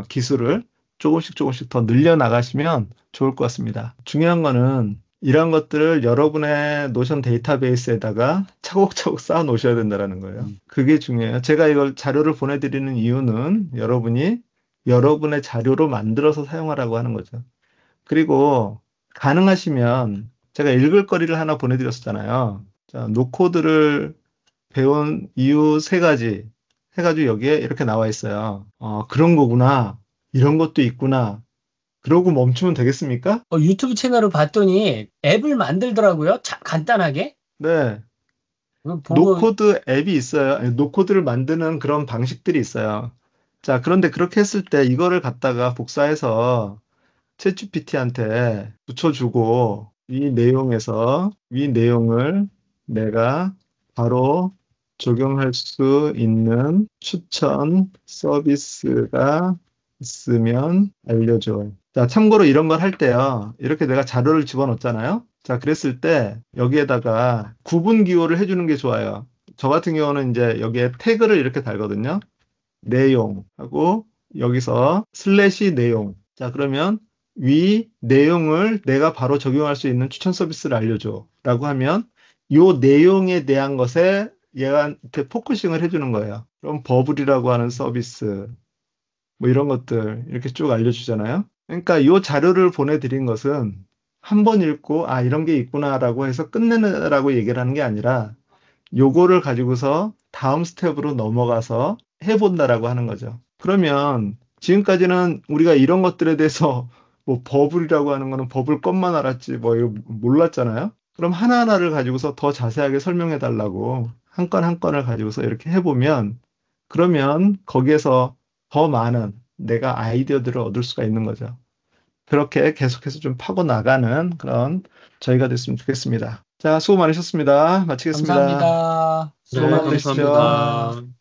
기술을 조금씩 더 늘려나가시면 좋을 것 같습니다. 중요한 거는 이런 것들을 여러분의 노션 데이터베이스에다가 차곡차곡 쌓아 놓으셔야 된다는 거예요. 그게 중요해요. 제가 이걸 자료를 보내드리는 이유는 여러분이 여러분의 자료로 만들어서 사용하라고 하는 거죠. 그리고 가능하시면 제가 읽을 거리를 하나 보내드렸었잖아요. 자, 노코드를 배운 이유 3가지 해가지고 여기에 이렇게 나와 있어요. 그런 거구나. 이런 것도 있구나. 그러고 멈추면 되겠습니까? 유튜브 채널을 봤더니 앱을 만들더라고요. 간단하게. 네. 그거 보고 노코드 앱이 있어요. 아니, 노코드를 만드는 그런 방식들이 있어요. 자, 그런데 그렇게 했을 때 이거를 갖다가 복사해서 챗GPT한테 붙여주고 이 내용을 내가 바로 적용할 수 있는 추천 서비스가 있으면 알려줘. 자, 참고로 이런 걸 할 때요. 이렇게 내가 자료를 집어넣잖아요. 자, 그랬을 때 여기에다가 구분 기호를 해주는 게 좋아요. 저 같은 경우는 이제 여기에 태그를 이렇게 달거든요. 내용하고 여기서 슬래시 내용. 자, 그러면 위 내용을 내가 바로 적용할 수 있는 추천 서비스를 알려줘. 라고 하면 요 내용에 대한 것에 얘한테 포커싱을 해주는 거예요. 그럼 버블이라고 하는 서비스, 뭐 이런 것들 이렇게 쭉 알려주잖아요. 그러니까 요 자료를 보내드린 것은 한 번 읽고 아 이런 게 있구나라고 해서 끝내라고 얘기를 하는 게 아니라 요거를 가지고서 다음 스텝으로 넘어가서 해본다라고 하는 거죠. 그러면 지금까지는 우리가 이런 것들에 대해서 뭐 버블이라고 하는 거는 버블 것만 알았지 뭐 이거 몰랐잖아요. 그럼 하나하나를 가지고서 더 자세하게 설명해 달라고 한 건 한 건을 가지고서 이렇게 해보면 그러면 거기에서 더 많은 내가 아이디어들을 얻을 수가 있는 거죠. 그렇게 계속해서 좀 파고 나가는 그런 저희가 됐으면 좋겠습니다. 자, 수고 많으셨습니다. 마치겠습니다. 감사합니다. 수고 네. 많으십시오. 감사합니다.